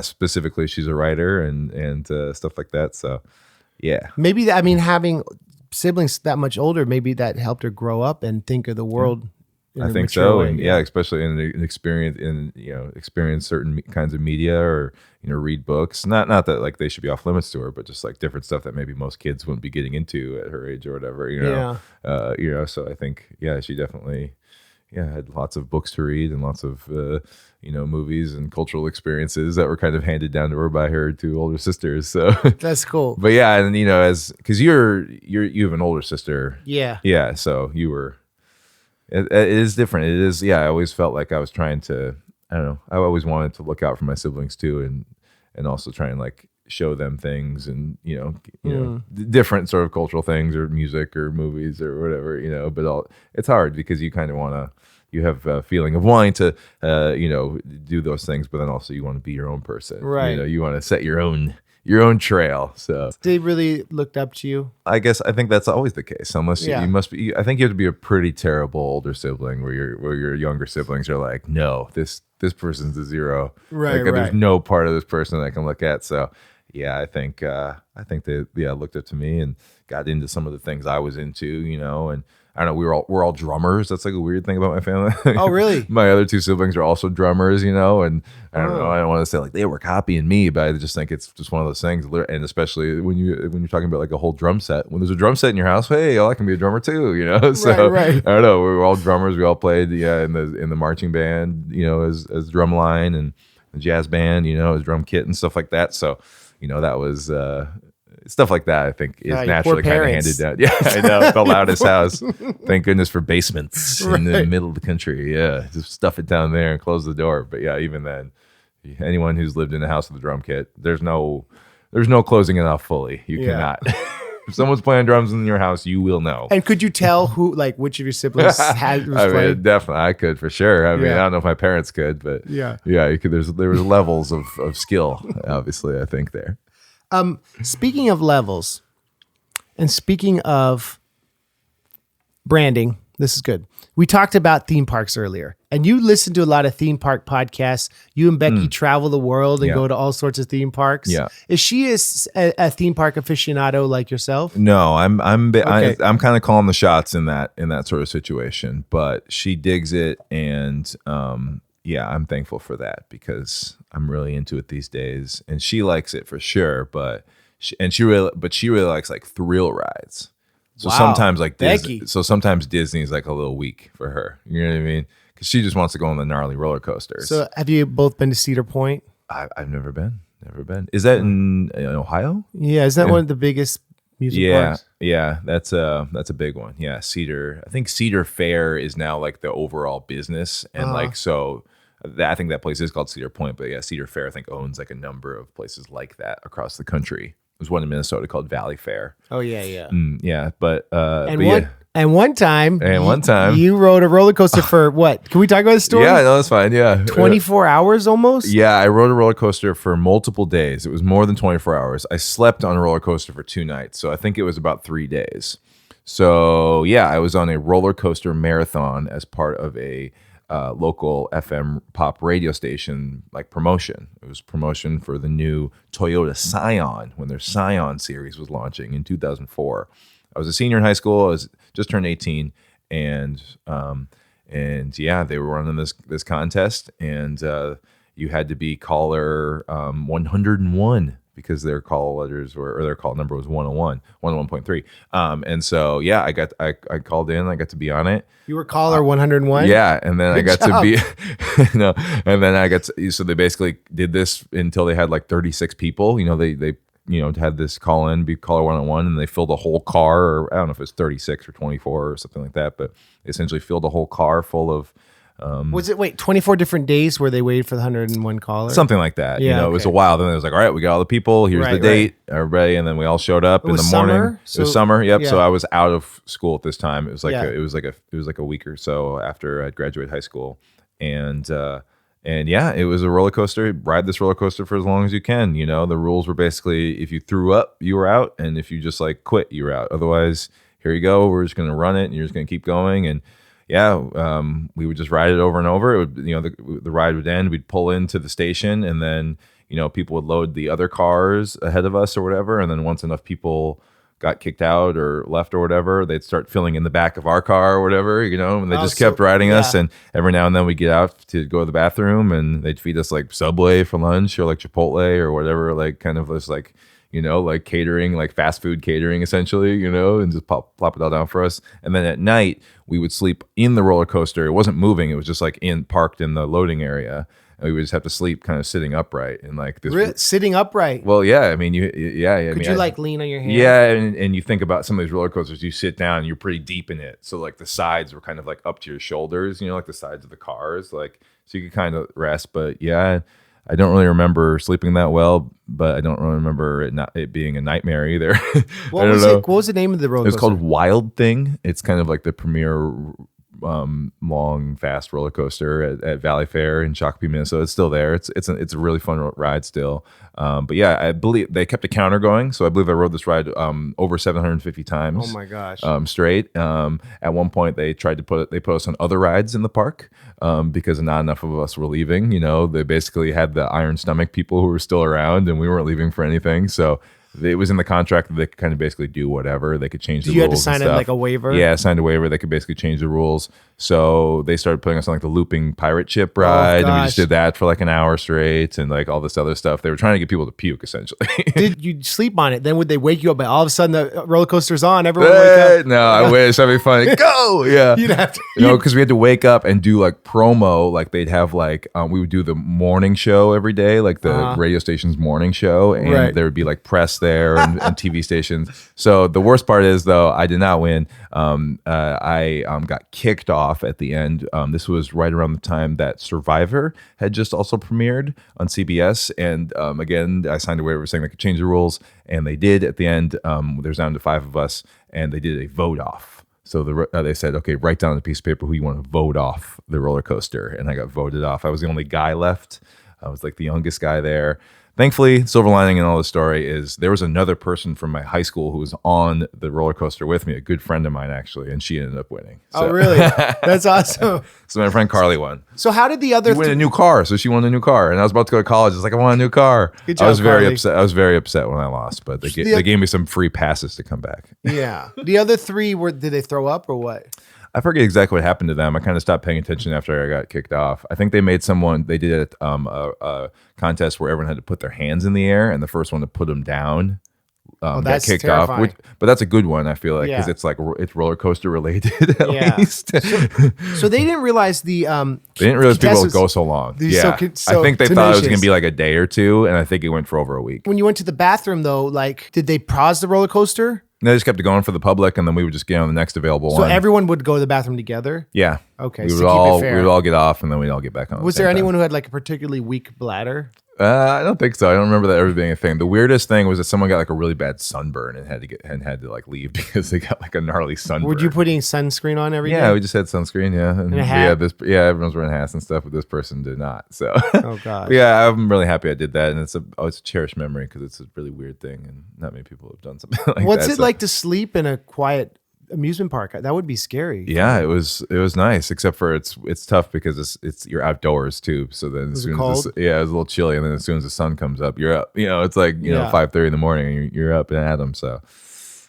specifically she's a writer and stuff like that. So maybe having siblings that much older, maybe that helped her grow up and think of the world. I think so, and especially in an experience experience certain kinds of media or read books. Not that like they should be off limits to her, but just like different stuff that maybe most kids wouldn't be getting into at her age or whatever. So I think she definitely had lots of books to read and lots of movies and cultural experiences that were kind of handed down to her by her 2 older sisters. So that's cool. But and because you have an older sister. Yeah. So you were. It is different. It is, I always felt like I was trying to, I don't know, I always wanted to look out for my siblings too and also try and like show them things and, different sort of cultural things or music or movies or whatever, but it's hard because you kind of want to, you have a feeling of wanting to, do those things, but then also you want to be your own person. Right. You want to set your own trail. So they really looked up to you. I think that's always the case. Unless you must be. I think you have to be a pretty terrible older sibling where your younger siblings are like, no, this person's a zero. Right. There's no part of this person that I can look at. So I think they looked up to me and got into some of the things I was into. And I don't know, we're all drummers. That's like a weird thing about my family. Oh, really? My other 2 siblings are also drummers, and I don't know. I don't want to say like they were copying me, but I just think it's just one of those things. And especially when you're talking about like a whole drum set, when there's a drum set in your house, hey, I can be a drummer too, So right. I don't know. We were all drummers. We all played in the marching band, as drum line and the jazz band, as drum kit and stuff like that. So that was. Stuff like that, I think, is naturally kind of handed down. Yeah, I know. The loudest house. Thank goodness for basements in the middle of the country. Yeah, just stuff it down there and close the door. But even then, anyone who's lived in a house with a drum kit, there's no closing it off fully. You cannot. If someone's playing drums in your house, you will know. And could you tell which of your siblings was playing? Definitely, I could for sure. I don't know if my parents could, but you could. There was levels of skill, obviously. I think there. Speaking of levels and speaking of branding, this is good. We talked about theme parks earlier, and you listen to a lot of theme park podcasts. You and Becky travel the world and go to all sorts of theme parks. Yeah. Is she a theme park aficionado like yourself? No, I'm kind of calling the shots in that sort of situation, but she digs it, and I'm thankful for that because I'm really into it these days, and she likes it for sure. But she really likes like thrill rides. So sometimes like Disney, sometimes Disney's like a little weak for her. You know what I mean? Because she just wants to go on the gnarly roller coasters. So have you both been to Cedar Point? I've never been. Is that in Ohio? Yeah, is that one of the biggest music parks? Yeah, that's a big one. Yeah, Cedar. I think Cedar Fair is now like the overall business, and like so. I think that place is called Cedar Point, but Cedar Fair I think owns like a number of places like that across the country. There's one in Minnesota called Valley Fair. Oh yeah. One time you rode a roller coaster for what? Can we talk about the story? Yeah, no, that's fine. Yeah, 24 hours almost. Yeah, I rode a roller coaster for multiple days. It was more than 24 hours. I slept on a roller coaster for 2 nights, so I think it was about 3 days. So yeah, I was on a roller coaster marathon as part of a local FM pop radio station, like promotion. It was promotion for the new Toyota Scion when their Scion series was launching in 2004. I was a senior in high school. I was just turned 18, and yeah, they were running this contest, and you had to be caller 101 because their call letters or their call number was 101, 101.3. And so yeah, I called in. I got to be on it. You were caller 101. Yeah, and then Good I got job. to be no, and then I got to, so they basically did this until they had like 36 people. They had this call in, be caller 101, and they filled a whole car, or I don't know if it's 36 or 24 or something like that, but they essentially filled a whole car full of Was it 24 different days where they waited for the 101 caller? something like that. Yeah, It was a okay. while. Then it was like, all right, we got all the people. Here's the Right, date, everybody, and then we all showed up in the was morning. summer? It was So- summer. Yep. yeah. So I was out of school at this time. It was like Yeah. it was like a week or so after I graduated high school, and yeah, it was a roller coaster. Ride this roller coaster for as long as you can. The rules were basically if you threw up, you were out, and if you just like quit, you were out. Otherwise, here you go. We're just going to run it, and you're just going to keep going. And yeah, we would just ride it over and over. It would, the ride would end. We'd pull into the station, and then people would load the other cars ahead of us or whatever. And then once enough people got kicked out or left or whatever, they'd start filling in the back of our car or whatever, and they just kept riding us. And every now and then we'd get out to go to the bathroom, and they'd feed us like Subway for lunch or like Chipotle or whatever, like kind of this like like catering, like fast food catering essentially, and just plop it all down for us. And then at night we would sleep in the roller coaster. It wasn't moving. It was just like parked in the loading area. And we would just have to sleep kind of sitting upright and like this. Sitting upright. Well, yeah. I mean, yeah. Could you like lean on your hand? Yeah, and you think about some of these roller coasters, you sit down and you're pretty deep in it. So like the sides were kind of like up to your shoulders, like the sides of the cars, like so you could kind of rest. But yeah, I don't really remember sleeping that well, but I don't really remember it being a nightmare either. What was the name of the roller It was coaster? called Wild Thing. It's kind of like the premier long, fast roller coaster at Valley Fair in Shakopee, Minnesota. It's still there. It's a really fun ride still. But yeah, I believe they kept a counter going. So I believe I rode this ride over 750 times. Oh my gosh. Straight. At one point, they tried to put us on other rides in the park because not enough of us were leaving. They basically had the iron stomach people who were still around, and we weren't leaving for anything. So it was in the contract that they could kind of basically do whatever. They could change the rules. You had to sign like a waiver? Yeah, signed a waiver. They could basically change the rules. So they started putting us on like the looping pirate ship ride, and we just did that for like an hour straight, and like all this other stuff. They were trying to get people to puke, essentially. Did you sleep on it? Then would they wake you up? And all of a sudden, the roller coaster's on. Everyone wake up. No, I wish. That'd be funny. Go! Yeah. You'd have to. Because we had to wake up and do like promo. Like they'd have like, we would do the morning show every day, like the radio station's morning show. And there would be like press there and TV stations. So the worst part is, though, I did not win. I got kicked off at the end. This was right around the time that Survivor had just also premiered on CBS. And again, I signed a waiver saying they could change the rules. And they did at the end. There's down to 5 of us. And they did a vote off. So they said, okay, write down on a piece of paper who you want to vote off the roller coaster. And I got voted off. I was the only guy left. I was like the youngest guy there. Thankfully, silver lining in all the story is there was another person from my high school who was on the roller coaster with me, a good friend of mine, actually, and she ended up winning. So. Oh, really? That's awesome. So my friend Carly won. So how did the other... She won a new car, so she won a new car. And I was about to go to college. I was like, I want a new car. Good job, I was very Carly. upset. I was very upset when I lost, but they gave me some free passes to come back. Yeah. The other 3, did they throw up or what? I forget exactly what happened to them. I kind of stopped paying attention after I got kicked off. I think they did a contest where everyone had to put their hands in the air, and the first one to put them down got that's kicked terrifying. off. But that's a good one, I feel like, because Yeah. it's like it's roller coaster related at Yeah. least. So they didn't realize They didn't realize people would contestants- go so long. These Yeah, so I think they thought it was tenacious. going to be like a day or two, and I think it went for over a week. When you went to the bathroom, though, like, did they pause the roller coaster? And they just kept it going for the public, and then we would just get on the next available So one. everyone would go to the bathroom together? Yeah. Okay, We so would keep it all fair. we would all get off, and then we'd all get back on. Was there anyone who had like a particularly weak bladder? I don't think so. I don't remember that ever being a thing. The weirdest thing was that someone got like a really bad sunburn and had to like leave because they got like a gnarly sunburn. Were you putting sunscreen on every day? Yeah, we just had sunscreen. Yeah, and a hat? everyone's wearing hats and stuff, but this person did not. So, Oh gosh. yeah, I'm really happy I did that, and it's a cherished memory because it's a really weird thing, and not many people have done something like that. What's it So- like to sleep in a quiet amusement park. That would be scary. Yeah, it was nice, except for it's tough because it's you're outdoors too. So then as soon as it was a little chilly, and then as soon as the sun comes up, you're up. It's like 5:30 in the morning, and you're up and at them. So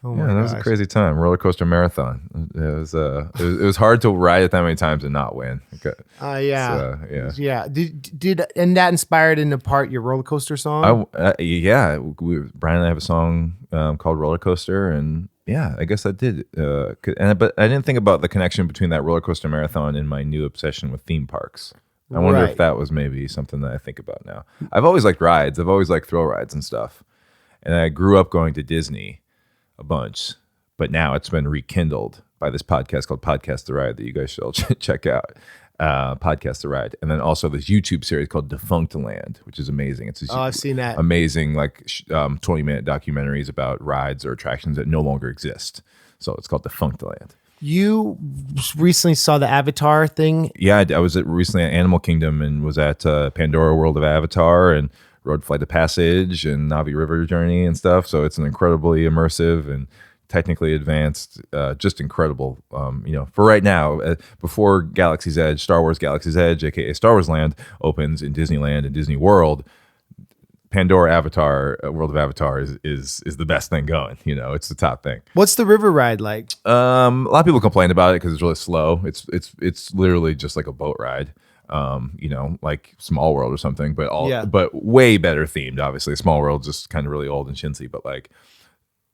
that was a crazy time. Roller coaster marathon. It was hard to ride it that many times and not win. Okay. Yeah. Did and that inspired in part your roller coaster song? Brian and I have a song called Roller Coaster, and yeah, I guess I did. But I didn't think about the connection between that roller coaster marathon and my new obsession with theme parks. I wonder if that was maybe something that I think about now. I've always liked rides. I've always liked thrill rides and stuff. And I grew up going to Disney a bunch, but now it's been rekindled by this podcast called Podcast the Ride that you guys should all check out. Podcast the Ride, and then also this YouTube series called Defunct Land, which is amazing. It's I've seen that. Amazing, like 20-minute documentaries about rides or attractions that no longer exist. So it's called Defunct Land. You recently saw the Avatar thing? Yeah, I was recently at Animal Kingdom and was at Pandora World of Avatar and rode Flight of Passage and Navi River Journey and stuff. So it's an incredibly immersive and technically advanced, just incredible. For right now, before Galaxy's Edge, Star Wars Galaxy's Edge, aka Star Wars Land, opens in Disneyland and Disney World, Pandora Avatar, World of Avatar is the best thing going. It's the top thing. What's the river ride like? A lot of people complain about it because it's really slow. It's literally just like a boat ride. Like Small World or something, but way better themed. Obviously, Small World's just kind of really old and chintzy, but like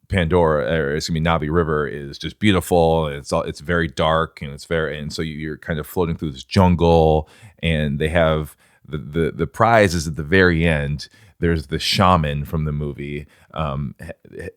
Navi River is just beautiful, and it's very dark, and so you're kind of floating through this jungle, and they have the prize is at the very end. There's the shaman from the movie.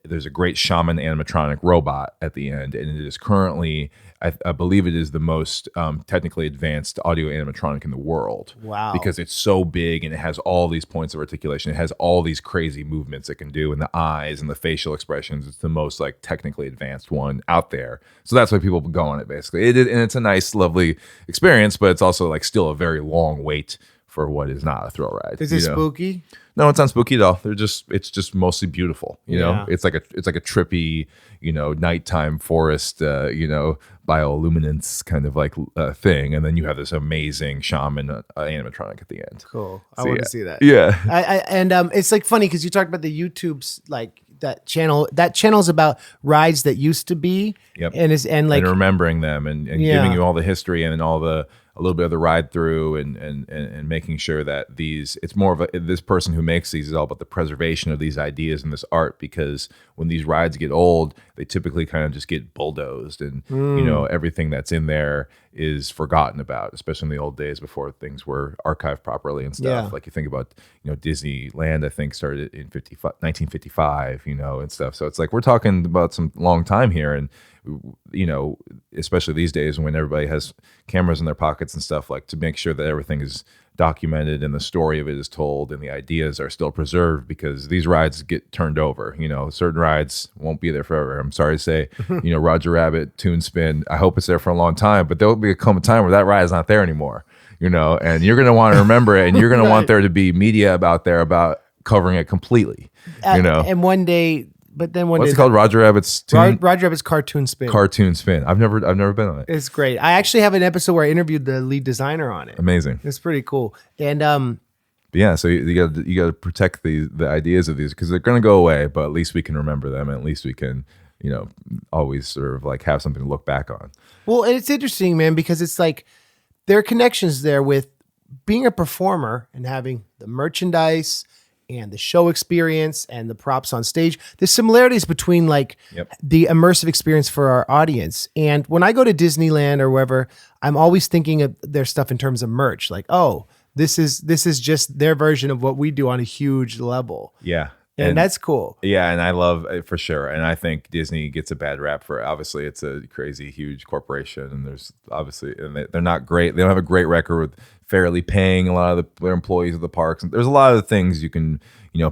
There's a great shaman animatronic robot at the end, and it is currently, I believe it is the most technically advanced audio animatronic in the world. Wow. Because it's so big and it has all these points of articulation. It has all these crazy movements it can do, and the eyes and the facial expressions. It's the most like technically advanced one out there. So that's why people go on it basically. And it's a nice, lovely experience, but it's also like still a very long wait for what is not a thrill ride. Is it spooky? No, it's not spooky at all. It's just mostly beautiful. It's like a trippy, nighttime forest, bioluminescence kind of like thing, and then you have this amazing shaman animatronic at the end. Cool. I want to see that. Yeah. And it's like funny because you talked about the YouTube's like that channel. That channel's about rides that used to be. Yep. And remembering them and giving you all the history and all a little bit of the ride through and making sure that it's more of this person who makes these is all about the preservation of these ideas and this art, because when these rides get old, they typically kind of just get bulldozed and everything that's in there is forgotten about, especially in the old days before things were archived properly and stuff. Yeah. Like you think about Disneyland, I think started in 1955 and stuff. So it's like we're talking about some long time here, and especially these days when everybody has cameras in their pockets and stuff, like to make sure that everything is documented and the story of it is told and the ideas are still preserved, because these rides get turned over. Certain rides won't be there forever. I'm sorry to say, Roger Rabbit, Toon Spin, I hope it's there for a long time, but there will be a time where that ride is not there anymore, and you're going to want to remember it, and you're going to want there to be media about covering it completely, And one day, but then what's it called? Roger Rabbit's Cartoon Spin. Cartoon Spin. I've never been on it. It's great. I actually have an episode where I interviewed the lead designer on it. Amazing. It's pretty cool. And so you got to protect the ideas of these, because they're going to go away, but at least we can remember them, and at least we can always sort of like have something to look back on. Well, and it's interesting, man, because it's like there are connections there with being a performer and having the merchandise and the show experience and the props on stage. There's similarities between like the immersive experience for our audience. And when I go to Disneyland or wherever, I'm always thinking of their stuff in terms of merch. Like, oh, this is just their version of what we do on a huge level. Yeah. And that's cool. Yeah, and I love it for sure. And I think Disney gets a bad rap for, obviously it's a crazy huge corporation, and there's obviously, and they're not great. They don't have a great record with fairly paying a lot of their employees of the parks. And there's a lot of things you can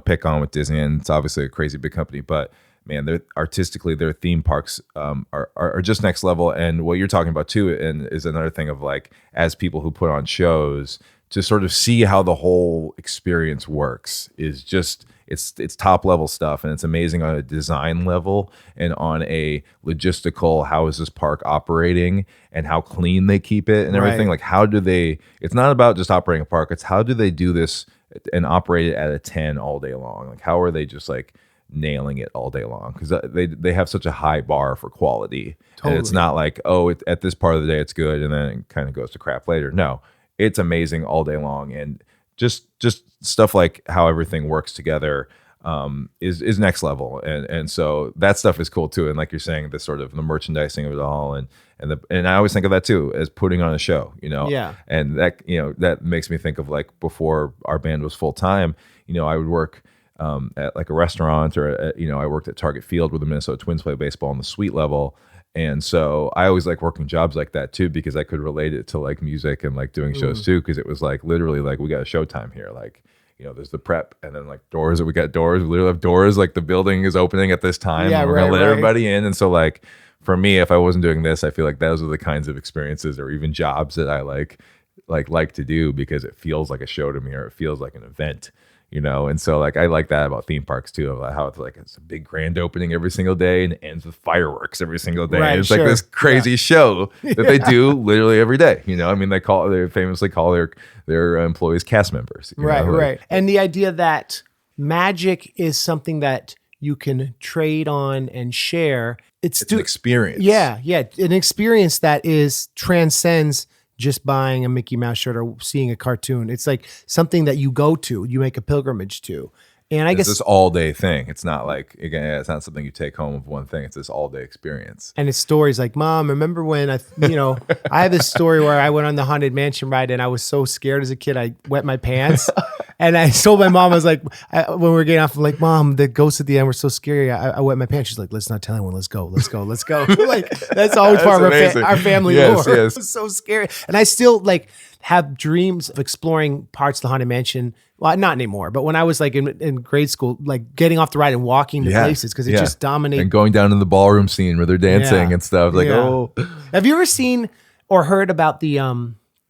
pick on with Disney, and it's obviously a crazy big company, but man, they're artistically, their theme parks are just next level. And what you're talking about too, and is another thing of like, as people who put on shows, to sort of see how the whole experience works is just, it's top level stuff, and it's amazing on a design level and on a logistical, how is this park operating and how clean they keep it and everything. Right. Like, how do they, it's not about just operating a park, it's how do they do this and operate it at a 10 all day long? Like, how are they just like nailing it all day long? Because they have such a high bar for quality. Totally. And it's not like, oh, at this part of the day it's good and then it kind of goes to crap later. No, it's amazing all day long. And just stuff like how everything works together is next level. And so that stuff is cool too. And like you're saying, the sort of the merchandising of it all, and I always think of that too as putting on a show, you know. Yeah. And that, you know, that makes me think of like before our band was full time, you know, I would work at like a restaurant, or you know, I worked at Target Field where the Minnesota Twins play baseball on the suite level. And so I always like working jobs like that too, because I could relate it to like music and like doing shows too, because it was like literally like, we got a showtime here, like, you know, there's the prep and then like doors, we got doors, we literally have doors, like the building is opening at this time, and we're gonna let everybody in. And so like for me, if I wasn't doing this, I feel like those are the kinds of experiences or even jobs that I like to do, because it feels like a show to me, or it feels like an event, you know. And so like I like that about theme parks too, of how it's like it's a big grand opening every single day and it ends with fireworks every single day. Right, and it's like this crazy show that they do literally every day, you know. I mean, they famously call their employees cast members, you know? Right. And the idea that magic is something that you can trade on and share. It's an experience. Yeah. An experience that transcends just buying a Mickey Mouse shirt or seeing a cartoon. It's like something that you go to, you make a pilgrimage to. And I guess it's this all day thing. It's not like, again, it's not something you take home of one thing. It's this all day experience. And it's stories like, Mom, remember when I have this story where I went on the Haunted Mansion ride and I was so scared as a kid, I wet my pants. And I told my mom, I was like, when we were getting off, I'm like, Mom, the ghosts at the end were so scary. I wet my pants. She's like, let's not tell anyone. Let's go. Like, that's always part of our family lore. Yes. It was so scary. And I still like have dreams of exploring parts of the Haunted Mansion. Well, not anymore, but when I was like in grade school, like getting off the ride and walking to places, because it just dominates. And going down in the ballroom scene where they're dancing and stuff. Like, oh. Have you ever seen or heard about the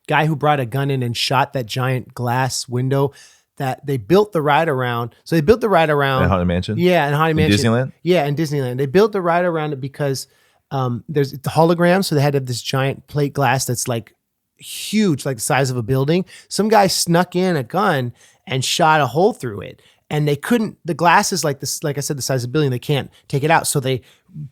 guy who brought a gun in and shot that giant glass window that they built the ride around? So they built the ride around. In Haunted Mansion? Yeah, in Haunted Mansion. Disneyland? Yeah, in Disneyland. They built the ride around it because there's the hologram, so they had to have this giant plate glass that's like huge, like the size of a building. Some guy snuck in a gun and shot a hole through it. And they couldn't, the glass is like this, like I said, the size of a building, they can't take it out. So they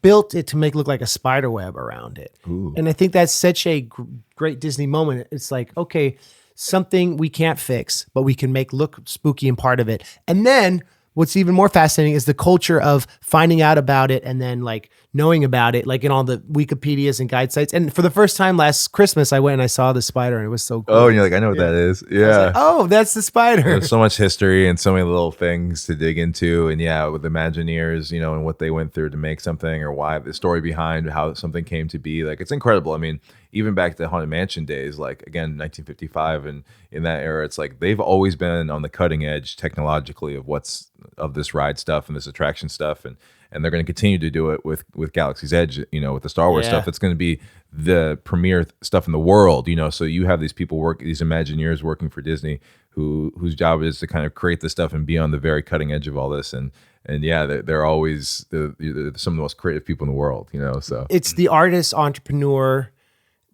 built it to make it look like a spider web around it. Ooh. And I think that's such a great Disney moment. It's like, okay, something we can't fix, but we can make look spooky and part of it. And then what's even more fascinating is the culture of finding out about it and then like knowing about it, like in all the Wikipedias and guide sites. And for the first time last Christmas, I went and I saw the spider and it was so cool. Oh, and you're like, I know what that is. Yeah. Like, oh, that's the spider. There's so much history and so many little things to dig into. And yeah, with Imagineers, you know, and what they went through to make something, or why the story behind how something came to be. Like, it's incredible. I mean, even back to Haunted Mansion days, like again, 1955, and in that era, it's like they've always been on the cutting edge technologically of this ride stuff and this attraction stuff, and they're going to continue to do it with Galaxy's Edge, you know, with the Star Wars stuff. It's going to be the premier stuff in the world, you know. So you have these people these Imagineers working for Disney, whose job is to kind of create this stuff and be on the very cutting edge of all this, and yeah, they're always some of the most creative people in the world, you know. So it's the artist, entrepreneur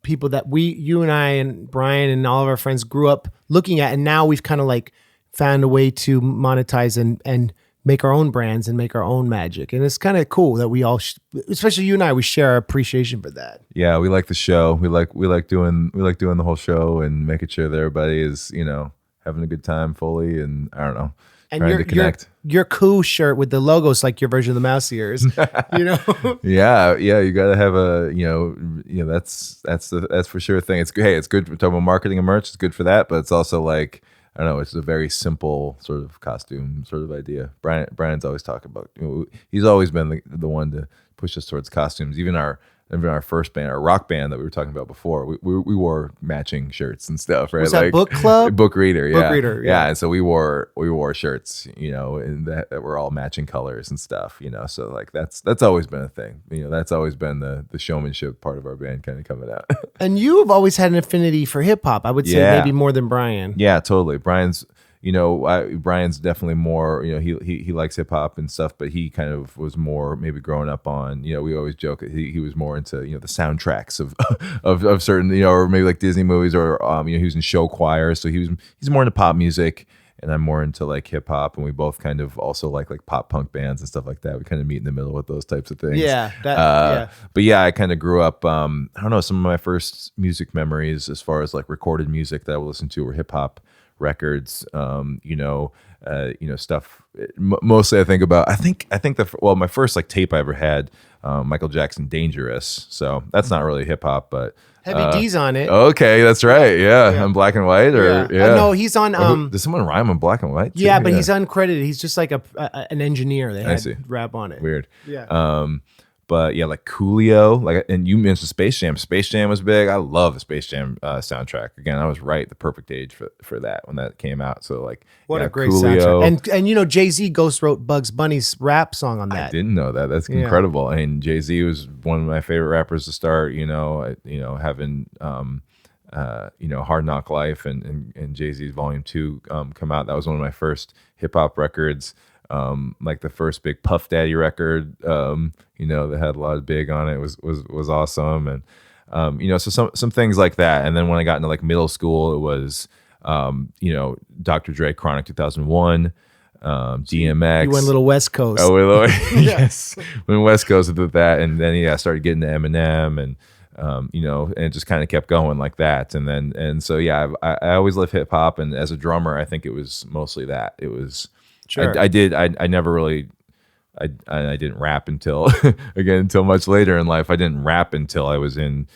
people that you and I and Brian and all of our friends grew up looking at, and now we've kind of like found a way to monetize and make our own brands and make our own magic. And it's kind of cool that we all, especially you and I, we share our appreciation for that. Yeah, we like the show. We like doing the whole show and making sure that everybody is, you know, having a good time fully. And I don't know, and trying to connect. Your Koo shirt with the logos like your version of the mouse ears, you know. yeah, you got to have a, you know that's for sure a thing. It's good. Hey, it's good for talking about marketing and merch. It's good for that, but it's also like, I don't know, it's a very simple sort of costume sort of idea. Brian's always talking about, you know, he's always been the one to push us towards costumes. Even our first band, our rock band that we were talking about before, we wore matching shirts and stuff, right? Was that book club? Book reader, yeah. Book reader, yeah. And so we wore shirts, you know, and that were all matching colors and stuff, you know. So like that's always been a thing. You know, that's always been the showmanship part of our band kind of coming out. And you've always had an affinity for hip hop, I would say maybe more than Brian. Yeah, totally. Brian's, Brian's definitely more, he likes hip hop and stuff, but he kind of was more maybe growing up on, we always joke he was more into, the soundtracks of of certain, or maybe like Disney movies, or he was in show choir, so he's more into pop music, and I'm more into like hip hop, and we both kind of also like pop punk bands and stuff like that. We kind of meet in the middle with those types of things. Yeah, But yeah, I kind of grew up. I don't know, some of my first music memories as far as like recorded music that I would listen to were hip hop records. Stuff. Mostly, I think my first like tape I ever had, Michael Jackson, "Dangerous." So that's not really hip hop, but. Heavy D's on it. Okay, that's right. Yeah, on Black and White, or no, he's on. Does someone rhyme on Black and White? Too? Yeah, but he's uncredited. He's just like an engineer. They had rap on it. Weird. Yeah. But yeah, like Coolio, and you mentioned Space Jam. Space Jam was big. I love the Space Jam soundtrack. Again, I was right, the perfect age for that when that came out. So what a great soundtrack. And Jay-Z ghost wrote Bugs Bunny's rap song on that. I didn't know that. That's incredible. And Jay-Z was one of my favorite rappers to start. Having Hard Knock Life and Jay-Z's Volume 2 come out. That was one of my first hip hop records. Like the first big Puff Daddy record, that had a lot of big on it was awesome. And, so some things like that. And then when I got into like middle school, it was, Dr. Dre Chronic 2001, DMX. You went a little West Coast. Oh, yes. Went West Coast with that. And then, I started getting to Eminem and it just kind of kept going like that. I always loved hip hop. And as a drummer, I think it was mostly that. It was, sure. I never really, I didn't rap until much later in life. I didn't rap until I was in,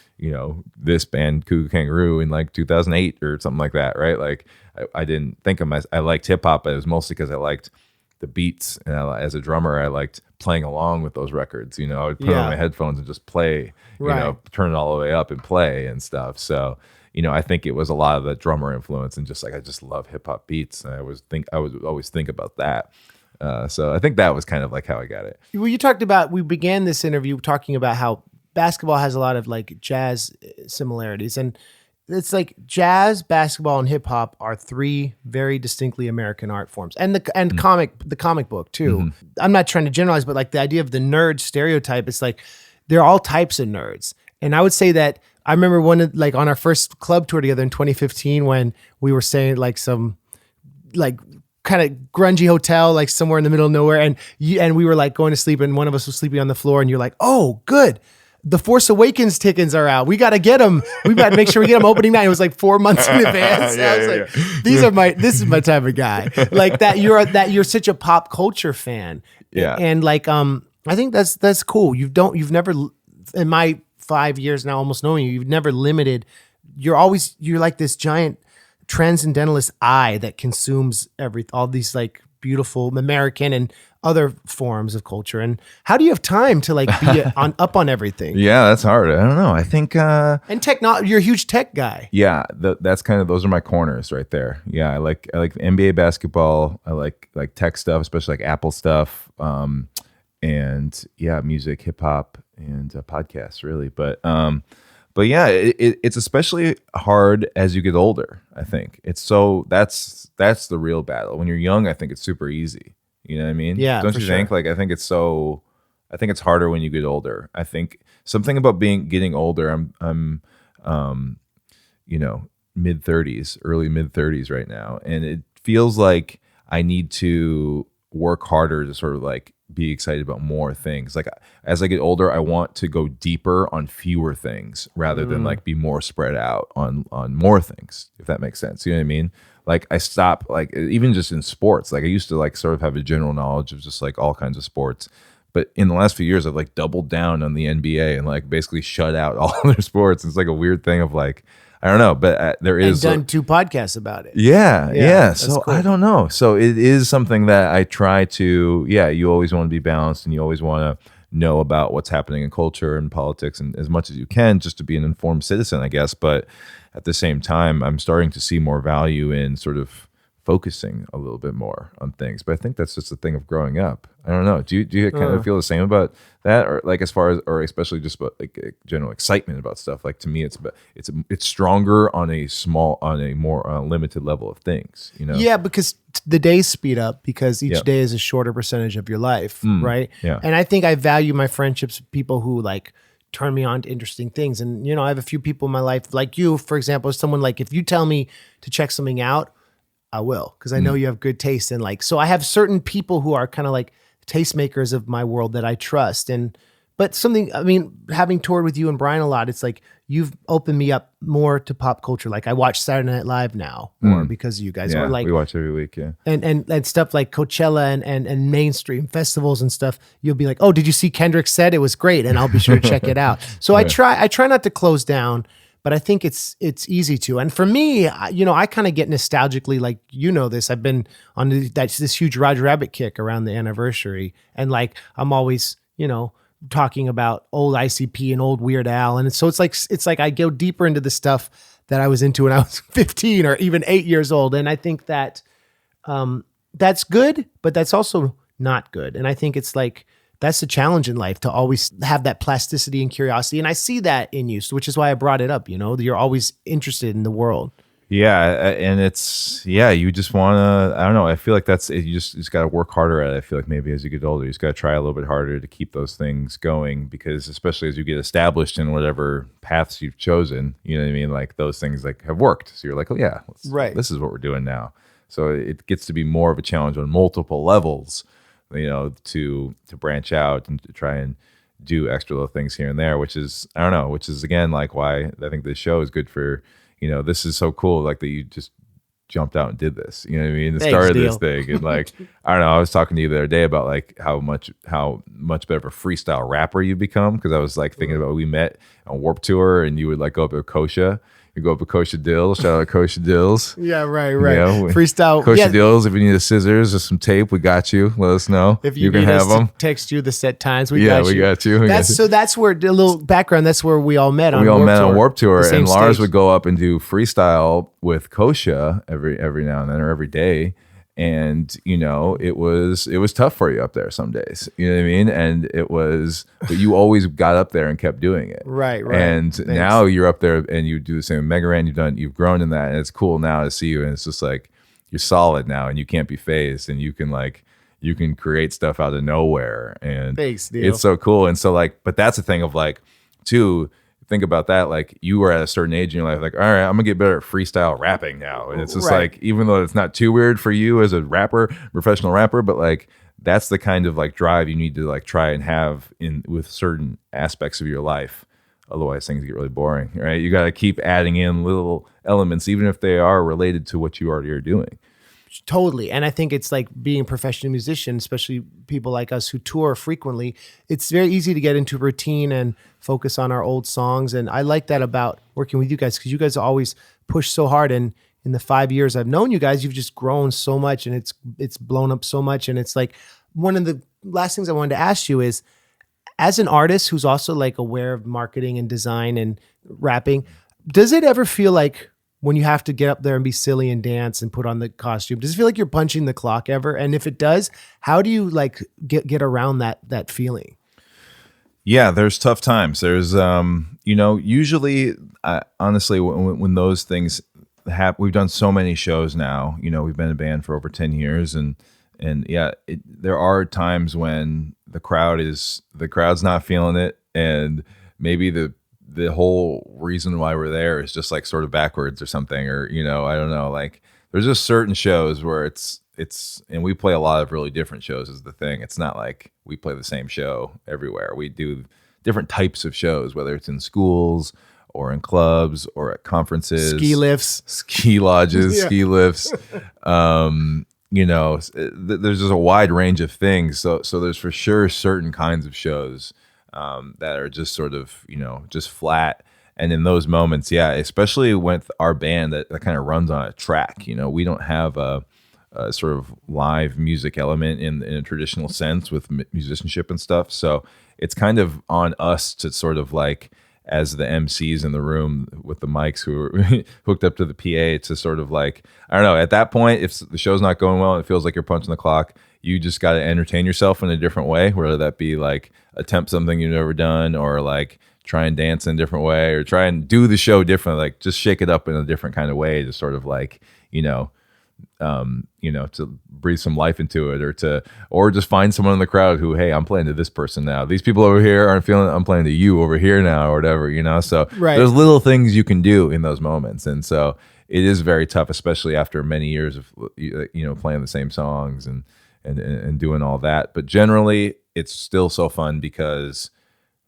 this band, Koo Koo Kanga Roo, in like 2008 or something like that. Right. Like I didn't think of I liked hip hop, but it was mostly because I liked the beats. And as a drummer, I liked playing along with those records. I would put on my headphones and just play, turn it all the way up and play and stuff. So, I think it was a lot of the drummer influence, and just like I just love hip hop beats, and I would always think about that. So I think that was kind of like how I got it. Well, we began this interview talking about how basketball has a lot of like jazz similarities, and it's like jazz, basketball, and hip hop are three very distinctly American art forms, and the comic book too. Mm-hmm. I'm not trying to generalize, but like the idea of the nerd stereotype, it's like there are all types of nerds, and I would say that. I remember on our first club tour together in 2015 when we were staying at like some like kind of grungy hotel, like somewhere in the middle of nowhere. And we were like going to sleep, and one of us was sleeping on the floor, and you're like, "Oh, good. The Force Awakens tickets are out. We got to get them. We got to make sure we get them opening night." It was like 4 months in advance. This is my type of guy. Like that you're such a pop culture fan. Yeah. And like, I think that's cool. You've never, in my 5 years now, almost knowing you've never limited. You're like this giant transcendentalist eye that consumes all these like beautiful American and other forms of culture. And how do you have time to like be up on everything? Yeah, that's hard. I don't know. I think and you're a huge tech guy. Yeah, that's kind of, those are my corners right there. Yeah, I like NBA basketball. I like tech stuff, especially like Apple stuff. And yeah, music, hip hop, and podcasts, really. But yeah, it's especially hard as you get older. I think that's the real battle. When you're young, I think it's super easy. You know what I mean? Yeah. Don't you think? Like, I think it's harder when you get older. I think something about getting older. I'm mid-30s, early mid-30s right now, and it feels like I need to work harder to sort of like be excited about more things. Like as I get older, I want to go deeper on fewer things rather than like be more spread out on more things, if that makes sense. You know what I mean? Like I stop, like even just in sports, like I used to like sort of have a general knowledge of just like all kinds of sports. But in the last few years, I've like doubled down on the NBA and like basically shut out all other sports. It's like a weird thing of like, I don't know, but there is. And done 2 podcasts about it. Yeah. So cool. I don't know. So it is something that I try to, you always want to be balanced and you always want to know about what's happening in culture and politics and as much as you can just to be an informed citizen, I guess. But at the same time, I'm starting to see more value in sort of focusing a little bit more on things. But I think that's just a thing of growing up. I don't know. Do you kind of feel the same about that, or like as far as, or especially just about like general excitement about stuff? Like to me, it's stronger on a more limited level of things. Yeah, because the days speed up because each day is a shorter percentage of your life, right? Yeah. And I think I value my friendships with people who like turn me on to interesting things. And I have a few people in my life, like you, for example, someone like if you tell me to check something out, I will, because I know you have good taste. And like, so I have certain people who are kind of like tastemakers of my world that I trust. But having toured with you and Brian a lot, it's like you've opened me up more to pop culture. Like I watch Saturday Night Live now more because of you guys. Yeah, or like, we watch every week, yeah. And stuff like Coachella and mainstream festivals and stuff. You'll be like, oh, did you see Kendrick Said? It was great. And I'll be sure to check it out. So I try not to close down, but I think it's easy to. And for me, I kind of get nostalgically, like, this, I've been on this huge Roger Rabbit kick around the anniversary. And like, I'm always, talking about old ICP and old Weird Al. And so it's like I go deeper into the stuff that I was into when I was 15 or even 8 years old. And I think that that's good, but that's also not good. And I think it's like, that's the challenge in life, to always have that plasticity and curiosity. And I see that in you, which is why I brought it up. You're always interested in the world. Yeah, and you just want to, I don't know, I feel like that's it. You just got to work harder at it. I feel like maybe as you get older, you just got to try a little bit harder to keep those things going, because especially as you get established in whatever paths you've chosen, you know what I mean? Like those things like have worked. So you're like, oh yeah, this is what we're doing now. So it gets to be more of a challenge on multiple levels, to branch out and to try and do extra little things here and there, which is again, like why I think this show is good for, this is so cool. Like that you just jumped out and did this, you know what I mean? Started this thing. And like, I don't know, I was talking to you the other day about like how much better of a freestyle rapper you become. Cause I was like thinking about, we met on Warped Tour and you would like go up to Kosha. You go up to Kosha Dills. Shout out to Kosha Dills. Yeah, right. Freestyle. Kosha Dills. If you need the scissors or some tape, we got you. Let us know. If you can have them. Text you the set times. We got you. That's where a little background. That's where we all met. On Warped Tour, and Lars would go up and do freestyle with Kosha every now and then, or every day. And it was tough for you up there some days, you know what I mean? And but you always got up there and kept doing it. Right. And Thanks. Now you're up there and you do the same with Megaran. You've grown in that, and it's cool now to see you. And it's just like, you're solid now and you can't be phased, and you can create stuff out of nowhere. And thanks, Neil. It's so cool. And so like, but that's the thing of like, too, think about that. Like you were at a certain age in your life, like, all right, I'm gonna get better at freestyle rapping now. And it's just like, even though it's not too weird for you as a rapper, professional rapper, but like that's the kind of like drive you need to like try and have with certain aspects of your life. Otherwise things get really boring, right? You got to keep adding in little elements, even if they are related to what you already are doing. Totally. And I think it's like being a professional musician, especially people like us who tour frequently, it's very easy to get into routine and focus on our old songs. And I like that about working with you guys, because you guys always push so hard. And in the 5 years I've known you guys, you've just grown so much, and it's blown up so much. And it's like, one of the last things I wanted to ask you is, as an artist who's also like aware of marketing and design and rapping, does it ever feel like, when you have to get up there and be silly and dance and put on the costume, does it feel like you're punching the clock ever? And if it does, how do you like get around that feeling? Yeah, there's tough times. There's, usually, honestly, when those things happen, we've done so many shows now. We've been a band for over 10 years, and yeah, there are times when the crowd's not feeling it, and maybe the whole reason why we're there is just like sort of backwards or something, or I don't know, like there's just certain shows where it's and we play a lot of really different shows is the thing. It's not like we play the same show everywhere. We do different types of shows, whether it's in schools or in clubs or at conferences, ski lifts, ski lodges, ski lifts. There's just a wide range of things. So there's for sure certain kinds of shows that are just sort of, just flat. And in those moments, yeah, especially with our band that kind of runs on a track, we don't have a sort of live music element in a traditional sense with musicianship and stuff. So it's kind of on us to sort of like as the MCs in the room with the mics who are hooked up to the PA to sort of like, I don't know, at that point, if the show's not going well and it feels like you're punching the clock, you just got to entertain yourself in a different way, whether that be like attempt something you've never done, or like try and dance in a different way, or try and do the show differently, like just shake it up in a different kind of way to sort of like, to breathe some life into it, or just find someone in the crowd who, hey, I'm playing to this person now. These people over here aren't feeling it. I'm playing to you over here now, or whatever, So there's little things you can do in those moments. And so it is very tough, especially after many years of, playing the same songs and doing all that. But generally it's still so fun because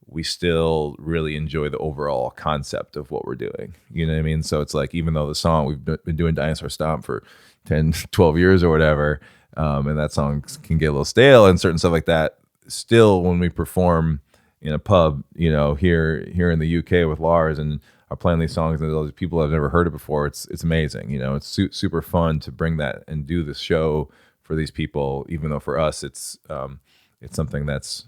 we still really enjoy the overall concept of what we're doing. You know what I mean? So it's like, even though the song, we've been doing Dinosaur Stomp for 10, 12 years or whatever, and that song can get a little stale and certain stuff like that. Still, when we perform in a pub, here in the UK with Lars, and are playing these songs and all these people have never heard it before, it's amazing. It's super fun to bring that and do this show for these people, even though for us it's something that's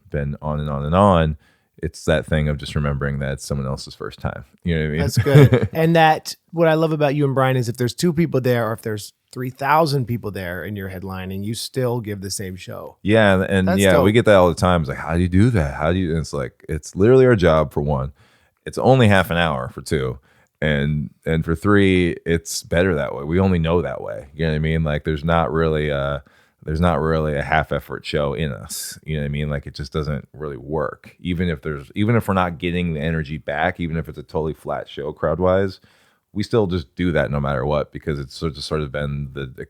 been on and on and on. It's that thing of just remembering that it's someone else's first time. You know what I mean? That's good. And that what I love about you and Brian is if there's 2 people there, or if there's 3,000 people there and you're headlining, you still give the same show. Yeah, and dope. We get that all the time. It's like, how do you do that? How do you? And it's like, it's literally our job for 1. It's only half an hour for 2. And for 3, it's better that way. We only know that way. You know what I mean? Like there's not really a half effort show in us. You know what I mean? Like it just doesn't really work. Even if we're not getting the energy back, even if it's a totally flat show crowd wise, we still just do that no matter what, because it's sort of been the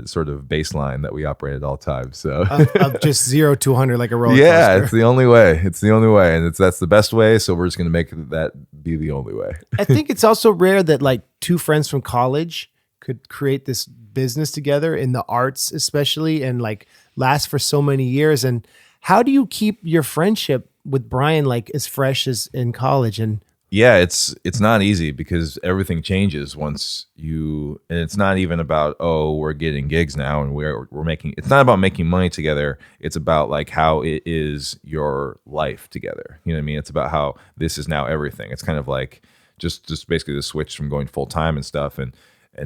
sort of baseline that we operate at all times. So of just 0 to 100 like a roller coaster. Yeah, it's the only way. And that's the best way. So we're just going to make that be the only way. I think it's also rare that like 2 friends from college could create this business together in the arts, especially, and like last for so many years. And how do you keep your friendship with Brian like as fresh as in college? And yeah, it's not easy because everything changes once and it's not even about, oh, we're getting gigs now and we're making, it's not about making money together. It's about like how it is your life together. You know what I mean? It's about how this is now everything. It's kind of like just basically the switch from going full time and stuff, and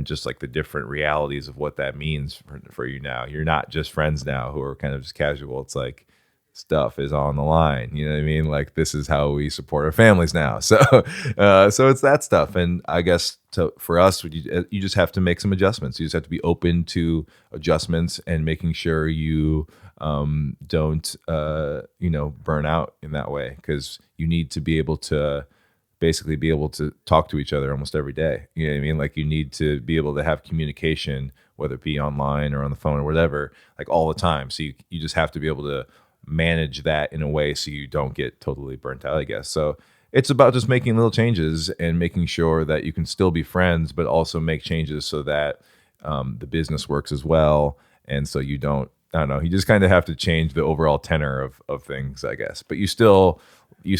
just like the different realities of what that means for you now. You're not just friends now who are kind of just casual. It's like stuff is on the line. You know what I mean? Like this is how we support our families now. So it's that stuff. And I guess for us, you just have to make some adjustments. You just have to be open to adjustments and making sure you don't burn out in that way, because you need to be able to basically be able to talk to each other almost every day. You know what I mean? Like you need to be able to have communication, whether it be online or on the phone or whatever, like all the time. So you just have to be able to manage that in a way so you don't get totally burnt out, I guess. So it's about just making little changes and making sure that you can still be friends, but also make changes so that the business works as well. And so you don't, I don't know, you just kind of have to change the overall tenor of things, I guess. But you still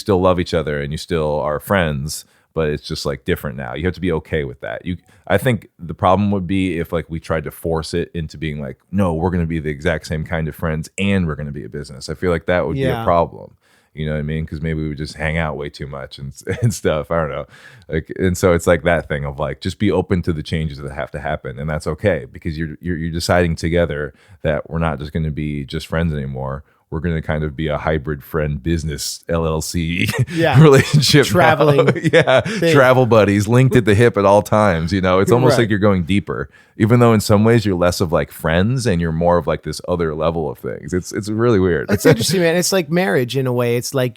love each other and you still are friends, but it's just like different now. You have to be okay with that. I think the problem would be if like we tried to force it into being like, no, we're going to be the exact same kind of friends and we're going to be a business. I feel like that would be a problem. You know what I mean? Because maybe we would just hang out way too much and stuff. I don't know. Like, and so it's like that thing of like, just be open to the changes that have to happen, and that's okay, because you're deciding together that we're not just going to be just friends anymore. We're going to kind of be a hybrid friend business LLC relationship. Traveling. Travel buddies linked at the hip at all times. It's almost like you're going deeper, even though in some ways you're less of like friends and you're more of like this other level of things. It's really weird. It's interesting, man. It's like marriage in a way. It's like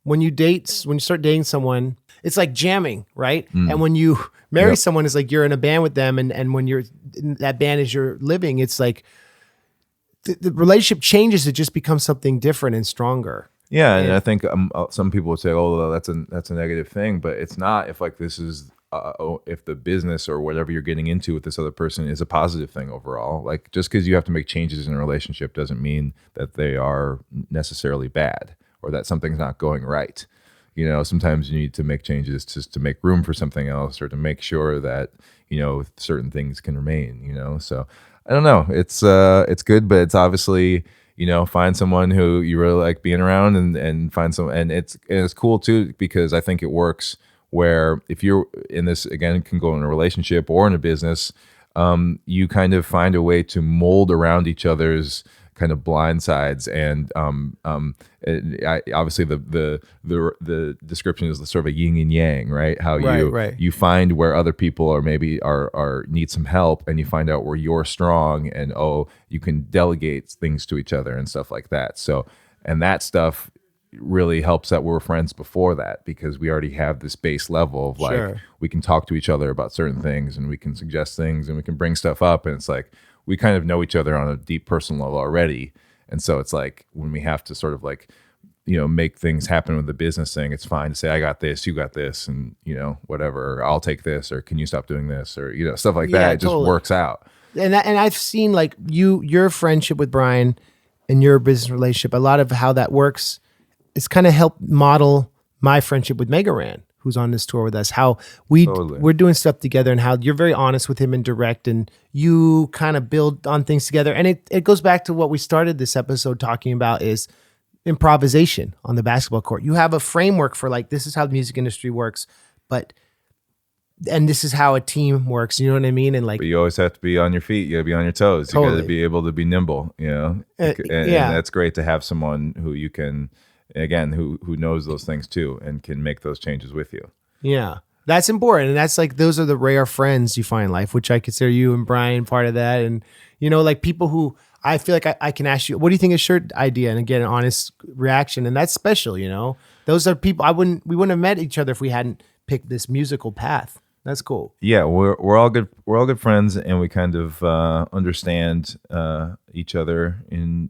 when you start dating someone, it's like jamming, right? And when you marry someone, it's like you're in a band with them. And when you're in that band is you're living, it's like, the relationship changes. It just becomes something different and stronger. Yeah, and I think some people would say, "Oh, that's a negative thing," but it's not. If like this is, if the business or whatever you're getting into with this other person is a positive thing overall, like just because you have to make changes in a relationship doesn't mean that they are necessarily bad or that something's not going right. Sometimes you need to make changes just to make room for something else or to make sure that certain things can remain. So. I don't know. It's good, but it's obviously, find someone who you really like being around, and find some, and it's cool too, because I think it works where if you're in this, again, it can go in a relationship or in a business, you kind of find a way to mold around each other's kind of blind sides, and obviously the description is sort of a yin and yang, right? How you find where other people are maybe are need some help, and you find out where you're strong, and you can delegate things to each other and stuff like that. So, and that stuff really helps that we're friends before that, because we already have this base level of like, we can talk to each other about certain things, and we can suggest things, and we can bring stuff up, and it's like we kind of know each other on a deep personal level already. And so it's like when we have to sort of like, make things happen with the business thing, it's fine to say, I got this, you got this, and whatever, or I'll take this, or can you stop doing this, or stuff like that. It just works out. And I've seen like your friendship with Brian and your business relationship, a lot of how that works. It's kind of helped model my friendship with Mega Ran, who's on this tour with us, how we're doing stuff together, and how you're very honest with him and direct, and you kind of build on things together. And it goes back to what we started this episode talking about, is improvisation on the basketball court. You have a framework for like, this is how the music industry works, and this is how a team works. You know what I mean? And like, but you always have to be on your feet. You got to be on your toes. You got to be able to be nimble, and that's great to have someone who you can, again, who knows those things too, and can make those changes with you. Yeah, that's important. And that's like, those are the rare friends you find in life, which I consider you and Brian part of that. And, like people who I feel like I can ask you, what do you think of shirt idea? And get an honest reaction. And that's special, those are people we wouldn't have met each other if we hadn't picked this musical path. That's cool. Yeah, we're all good. We're all good friends, and we kind of understand each other in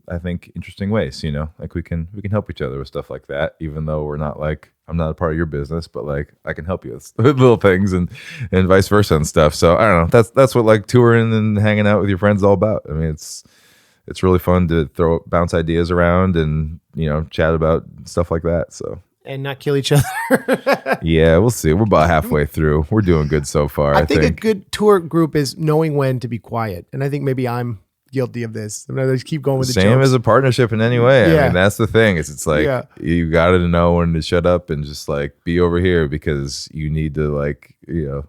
I think interesting ways. Like we can help each other with stuff like that. Even though we're not like, I'm not a part of your business, but like I can help you with little things, and vice versa and stuff. So I don't know. That's what like touring and hanging out with your friends is all about. I mean, it's really fun to bounce ideas around and chat about stuff like that. So. And not kill each other. Yeah, we'll see. We're about halfway through. We're doing good so far. I think a good tour group is knowing when to be quiet. And I think maybe I'm guilty of this. I'm gonna just keep going with the same jokes. As a partnership in any way. I mean, that's the thing. It's like you got to know when to shut up and just like be over here, because you need to like you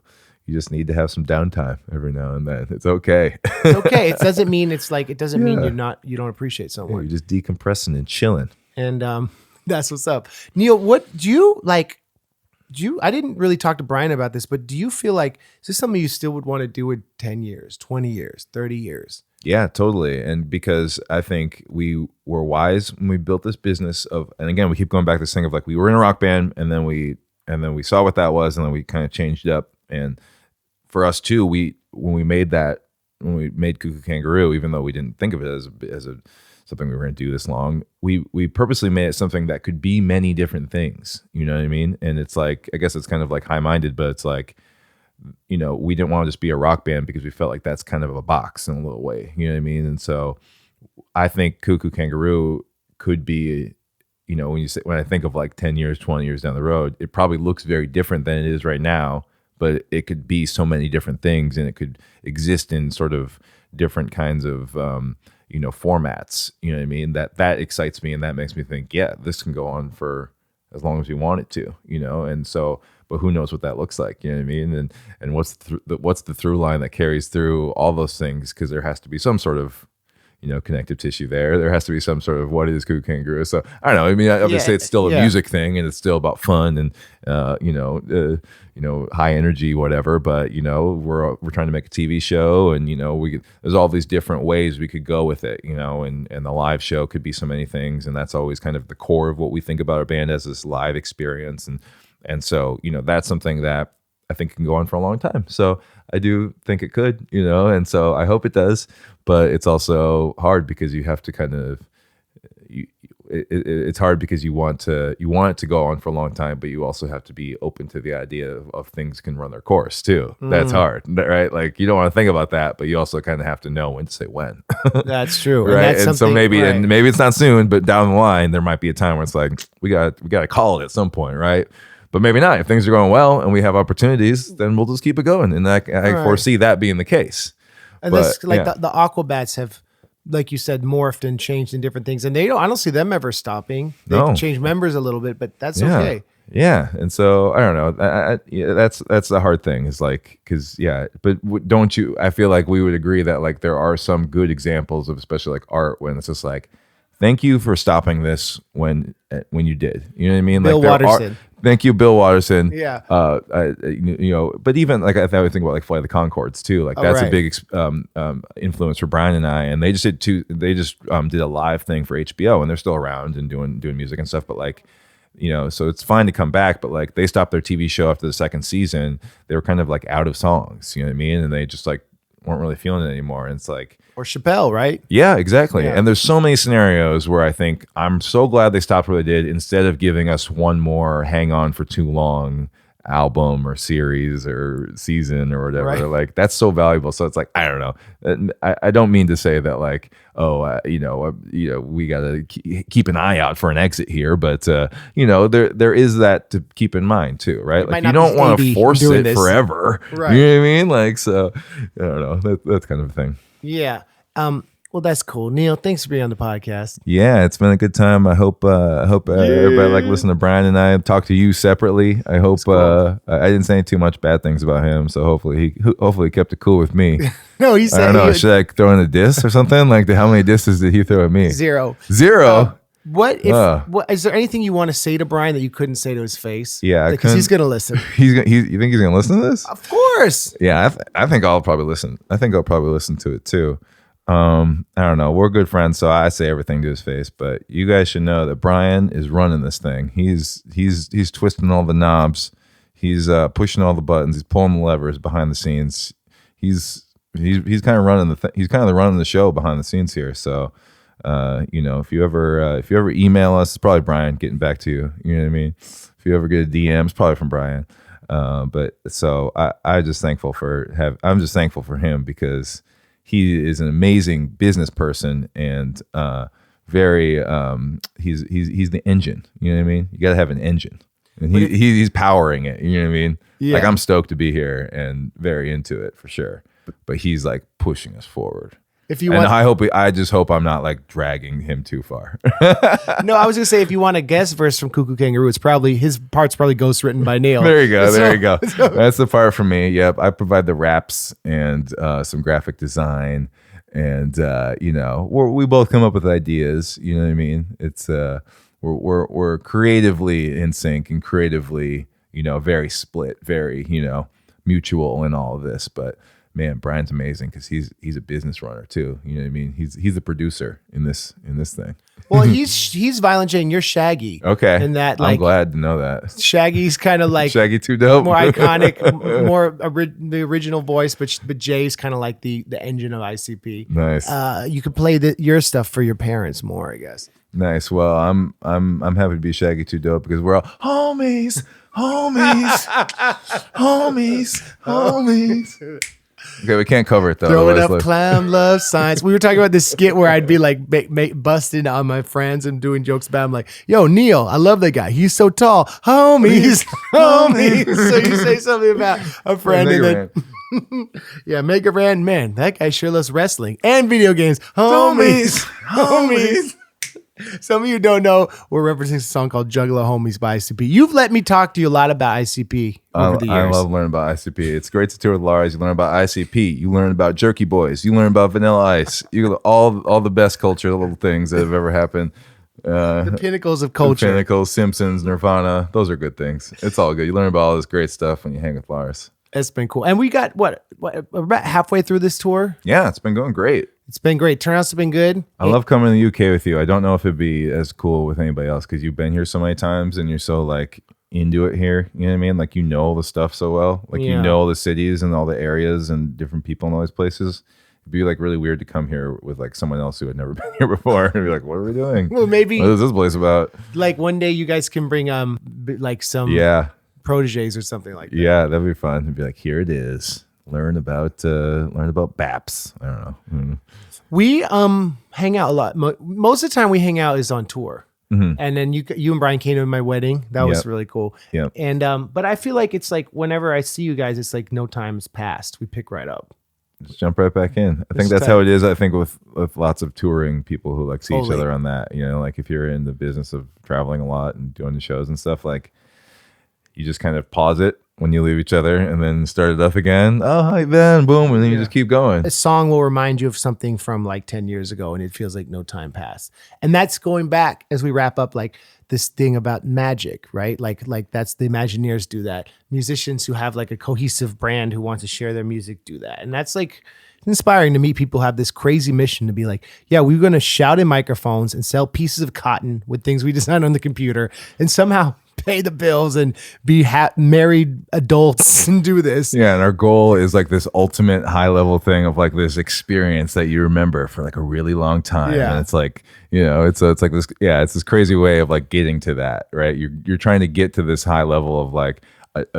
just need to have some downtime every now and then. It's okay. It's okay. It doesn't mean mean you don't appreciate someone. You're just decompressing and chilling. And that's what's up. Neil, what do you like? I didn't really talk to Brian about this, but do you feel like, is this something you still would want to do in 10 years, 20 years, 30 years? Yeah, totally. And because I think we were wise when we built this business and again, we keep going back to this thing of like, we were in a rock band, and then we saw what that was, and then we kind of changed it up. And for us too, when we made Koo Koo Kanga Roo, even though we didn't think of it as a something we were going to do this long, we purposely made it something that could be many different things. You know what I mean? And it's like, I guess it's kind of like high-minded, but it's like, we didn't want to just be a rock band because we felt like that's kind of a box in a little way. You know what I mean? And so I think Koo Koo Kanga Roo could be, when I think of like 10 years, 20 years down the road, it probably looks very different than it is right now, but it could be so many different things, and it could exist in sort of different kinds of, formats. You know what I mean? That excites me, and that makes me think, yeah, this can go on for as long as we want it to, and so, but who knows what that looks like, you know what I mean? And what's the through line that carries through all those things? Because there has to be some sort of, connective tissue there. There has to be some sort of what is Koo Koo Kanga Roo. So I don't know. I mean, obviously it's still a music thing, and it's still about fun and high energy, whatever. But we're trying to make a TV show, and there's all these different ways we could go with it. And the live show could be so many things, and that's always kind of the core of what we think about our band as this live experience. And so that's something that I think can go on for a long time. So I do think it could, and so I hope it does. But it's also hard because you have to kind of, it's hard because you want it to go on for a long time, but you also have to be open to the idea of things can run their course too. That's hard, right? Like you don't want to think about that, but you also kind of have to know when to say when. That's true, right? And so maybe it's not soon, but down the line there might be a time where it's like we got to call it at some point, right? But maybe not. If things are going well and we have opportunities, then we'll just keep it going. And I foresee that being the case. And the Aquabats like you said, morphed and changed in different things. And I don't see them ever stopping. They No. change members a little bit, but that's Yeah. okay. Yeah, and so I don't know. Yeah, that's the hard thing. Is like because but don't you? I feel like we would agree that like there are some good examples of especially like art when it's just like, thank you for stopping this when you did. You know what I mean? Bill like Watterson. Thank you, Bill Watterson. Yeah. But even like I thought we think about like Flight of the Conchords too. Like that's a big influence for Brian and I. And they just did did a live thing for HBO, and they're still around and doing music and stuff. But like, so it's fine to come back, but like they stopped their TV show after the second season. They were kind of like out of songs, you know what I mean? And they just like weren't really feeling it anymore. And it's like, or Chappelle, right? yeah, exactly. Yeah. And there's so many scenarios where I think I'm so glad they stopped what they did instead of giving us one more hang on for too long album or series or season or whatever. Right. Like that's so valuable. So it's like, I don't know. I don't mean to say that like, we got to keep an eye out for an exit here, but there is that to keep in mind too, right? Like you don't want to force it forever. Right. You know what I mean? Like, so I don't know. That's kind of a thing. Yeah. Well, that's cool. Neil, thanks for being on the podcast. Yeah, it's been a good time. I hope everybody like listen to Brian and I talk to you separately. I hope cool. I didn't say too much bad things about him, so hopefully he kept it cool with me. No, he said I don't know. Should I throw in a diss or something? Like how many disses did he throw at me? Zero. What is there anything you want to say to Brian that you couldn't say to his face? Yeah, because he's gonna listen. You think he's gonna listen to this? Of course. Yeah, I think I'll probably listen. I think I'll probably listen to it too. I don't know. We're good friends, so I say everything to his face. But you guys should know that Brian is running this thing. He's twisting all the knobs. He's pushing all the buttons. He's pulling the levers behind the scenes. He's kind of running he's kind of running the show behind the scenes here. So, if you ever email us, it's probably Brian getting back to you. You know what I mean? If you ever get a DM, it's probably from Brian. But so I'm just thankful for him because he is an amazing business person and very he's the engine. You know what I mean? You got to have an engine, and he's powering it. You know what I mean? Yeah. Like I'm stoked to be here and very into it for sure. But he's like pushing us forward. If you want, I just hope I'm not like dragging him too far. No, I was gonna say if you want a guest verse from Koo Koo Kanga Roo, it's probably his part's probably ghostwritten by Neil. There you go. That's the part for me. Yep, I provide the raps and some graphic design, and we both come up with ideas. You know what I mean? It's we're creatively in sync and creatively very split, very mutual in all of this, but. Man, Brian's amazing because he's a business runner too. You know what I mean? He's a producer in this thing. Well, he's Violent J and you're Shaggy. Okay, and that I'm glad to know that. Shaggy's kind of like Shaggy too dope, more iconic, the original voice, but Jay's kind of like the engine of ICP. Nice. You could play your stuff for your parents more, I guess. Nice. Well, I'm happy to be Shaggy too dope because we're all homies. Okay, we can't cover it though. Throwing up clown love signs. We were talking about this skit where I'd be like busting on my friends and doing jokes about him, like, "Yo, Neil, I love that guy. He's so tall, homies." So you say something about a friend, and then yeah, Mega Ran, man, that guy sure loves wrestling and video games, homies. Some of you don't know we're referencing a song called Juggalo Homies by ICP. You've let me talk to you a lot about ICP over the years. I love learning about ICP. It's great to tour with Lars. You learn about ICP. You learn about Jerky Boys. You learn about Vanilla Ice. You get all the best culture, little things that have ever happened. The pinnacles of culture. The pinnacles, Simpsons, Nirvana. Those are good things. It's all good. You learn about all this great stuff when you hang with Lars. It's been cool. And we got, about halfway through this tour? Yeah, it's been going great. It's been great. Turnouts have been good. I love coming to the UK with you. I don't know if it'd be as cool with anybody else because you've been here so many times and you're so like into it here. You know what I mean? Like all the stuff so well. Like you know the cities and all the areas and different people in all these places. It'd be like really weird to come here with like someone else who had never been here before and be like, "What are we doing? Well, maybe what is this place about?" Like one day you guys can bring like some proteges or something like that. Yeah, that'd be fun. It'd be like, here it is. Learn about BAPS. I don't know. Mm-hmm. We hang out a lot. Most of the time we hang out is on tour. Mm-hmm. And then you and Brian came to my wedding. That was really cool. Yeah. And but I feel like it's like whenever I see you guys, it's like no time's passed. We pick right up. Just jump right back in. I think that's how it is. I think with lots of touring people who like see each other on that, you know, like if you're in the business of traveling a lot and doing the shows and stuff, like you just kind of pause it when you leave each other and then start it up again. Oh, hi, Ben. Boom. And then you just keep going. A song will remind you of something from like 10 years ago and it feels like no time passed. And that's going back as we wrap up, like this thing about magic, right? Like that's the Imagineers do that. Musicians who have like a cohesive brand who want to share their music do that. And that's like inspiring to meet people who have this crazy mission to be like, yeah, we're going to shout in microphones and sell pieces of cotton with things we design on the computer and somehow pay the bills and be married adults and do this. Yeah, and our goal is like this ultimate high level thing of like this experience that you remember for like a really long time. Yeah. And it's like, you know, it's like this, it's this crazy way of like getting to that, right? You're trying to get to this high level of like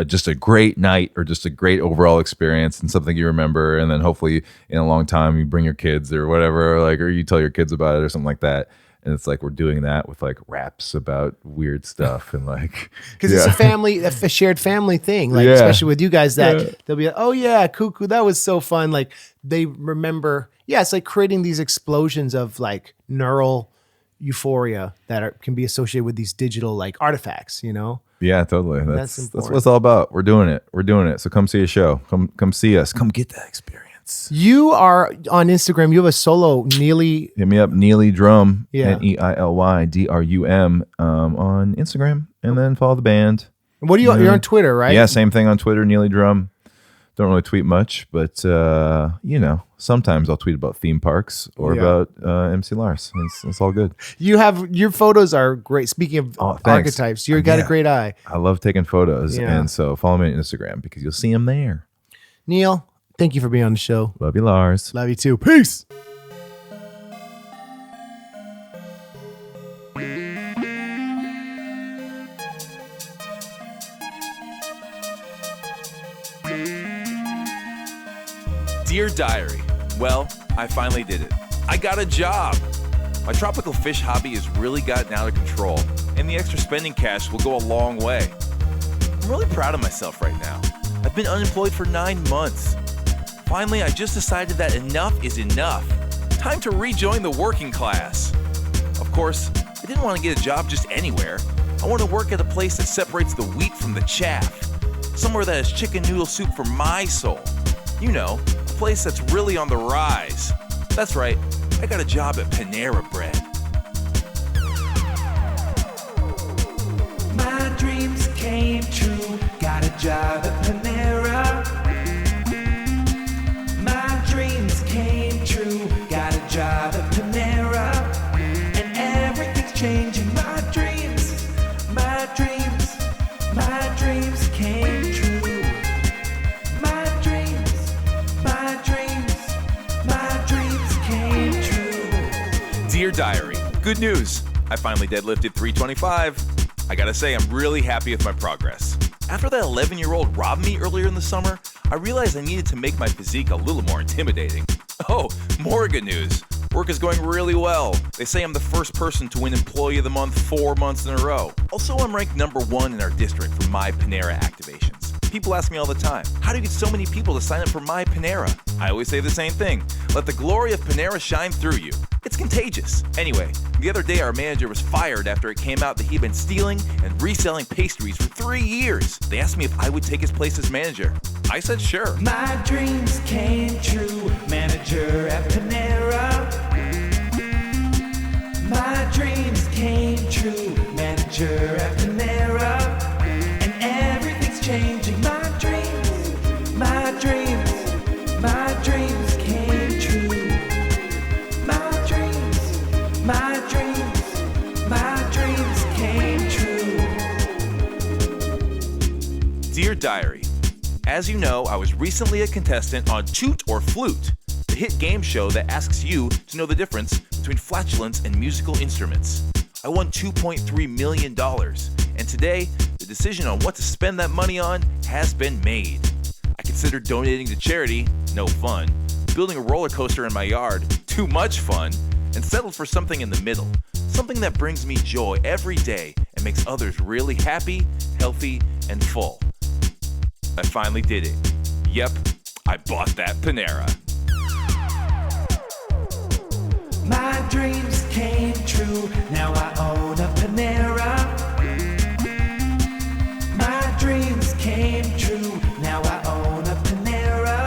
just a great night or just a great overall experience and something you remember, and then hopefully in a long time you bring your kids or whatever, like, or you tell your kids about it or something like that. And it's like we're doing that with like raps about weird stuff and like because it's a shared family thing, like especially with you guys that they'll be like, oh yeah, Koo Koo, that was so fun. Like they remember. Yeah, it's like creating these explosions of like neural euphoria that can be associated with these digital like artifacts, you know? Yeah, totally. That's what it's all about. We're doing it. So come see a show. Come see us. Come get that experience. You are on Instagram. You have a solo Neely. Hit me up, Neely Drum, NEILYDRUM on Instagram, and then follow the band. What do you? You're on Twitter, right? Yeah, same thing on Twitter, Neely Drum. Don't really tweet much, but you know, sometimes I'll tweet about theme parks or about MC Lars. It's all good. Your photos are great. Speaking of archetypes, you've got a great eye. I love taking photos, and so follow me on Instagram because you'll see them there. Neil, thank you for being on the show. Love you, Lars. Love you too. Peace. Dear Diary, well, I finally did it. I got a job. My tropical fish hobby has really gotten out of control, and the extra spending cash will go a long way. I'm really proud of myself right now. I've been unemployed for 9 months. Finally, I just decided that enough is enough. Time to rejoin the working class. Of course, I didn't want to get a job just anywhere. I want to work at a place that separates the wheat from the chaff. Somewhere that has chicken noodle soup for my soul. You know, a place that's really on the rise. That's right, I got a job at Panera Bread. My dreams came true, got a job at Panera. My dreams came true, got a job at Panera. And everything's changing, my dreams came true. Dear Diary, good news. I finally deadlifted 325. I gotta say, I'm really happy with my progress. After that 11-year-old robbed me earlier in the summer, I realized I needed to make my physique a little more intimidating. Oh, more good news. Work is going really well. They say I'm the first person to win Employee of the Month 4 months in a row. Also, I'm ranked #1 in our district for My Panera activations. People ask me all the time, how do you get so many people to sign up for My Panera? I always say the same thing, let the glory of Panera shine through you. It's contagious. Anyway, the other day our manager was fired after it came out that he'd been stealing and reselling pastries for 3 years. They asked me if I would take his place as manager. I said sure. My dreams came true, manager at Panera. My dreams came true, manager at Panera. And everything's changing, my dreams came true. My dreams came true. Dear Diary, as you know, I was recently a contestant on Toot or Flute, the hit game show that asks you to know the difference between flatulence and musical instruments. I won $2.3 million, and today, the decision on what to spend that money on has been made. I considered donating to charity, no fun, building a roller coaster in my yard, too much fun, and settled for something in the middle, something that brings me joy every day and makes others really happy, healthy, and full. I finally did it. Yep, I bought that Panera. My dreams came true, now I own a Panera. My dreams came true, now I own a Panera.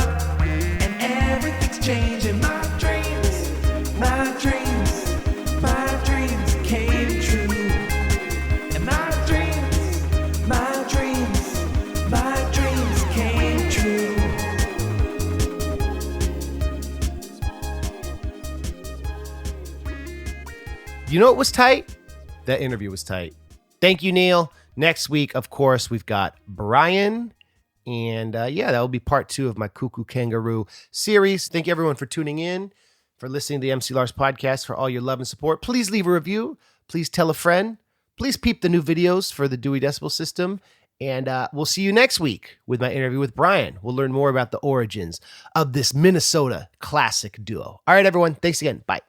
And everything's changing, my dreams came true. And my dreams came true. You know what was tight? That interview was tight. Thank you, Neil. Next week, of course, we've got Brian. And that will be part 2 of my Koo Koo Kanga Roo series. Thank you, everyone, for tuning in, for listening to the MC Lars podcast, for all your love and support. Please leave a review. Please tell a friend. Please peep the new videos for the Dewey Decimal System. And we'll see you next week with my interview with Brian. We'll learn more about the origins of this Minnesota classic duo. All right, everyone. Thanks again. Bye.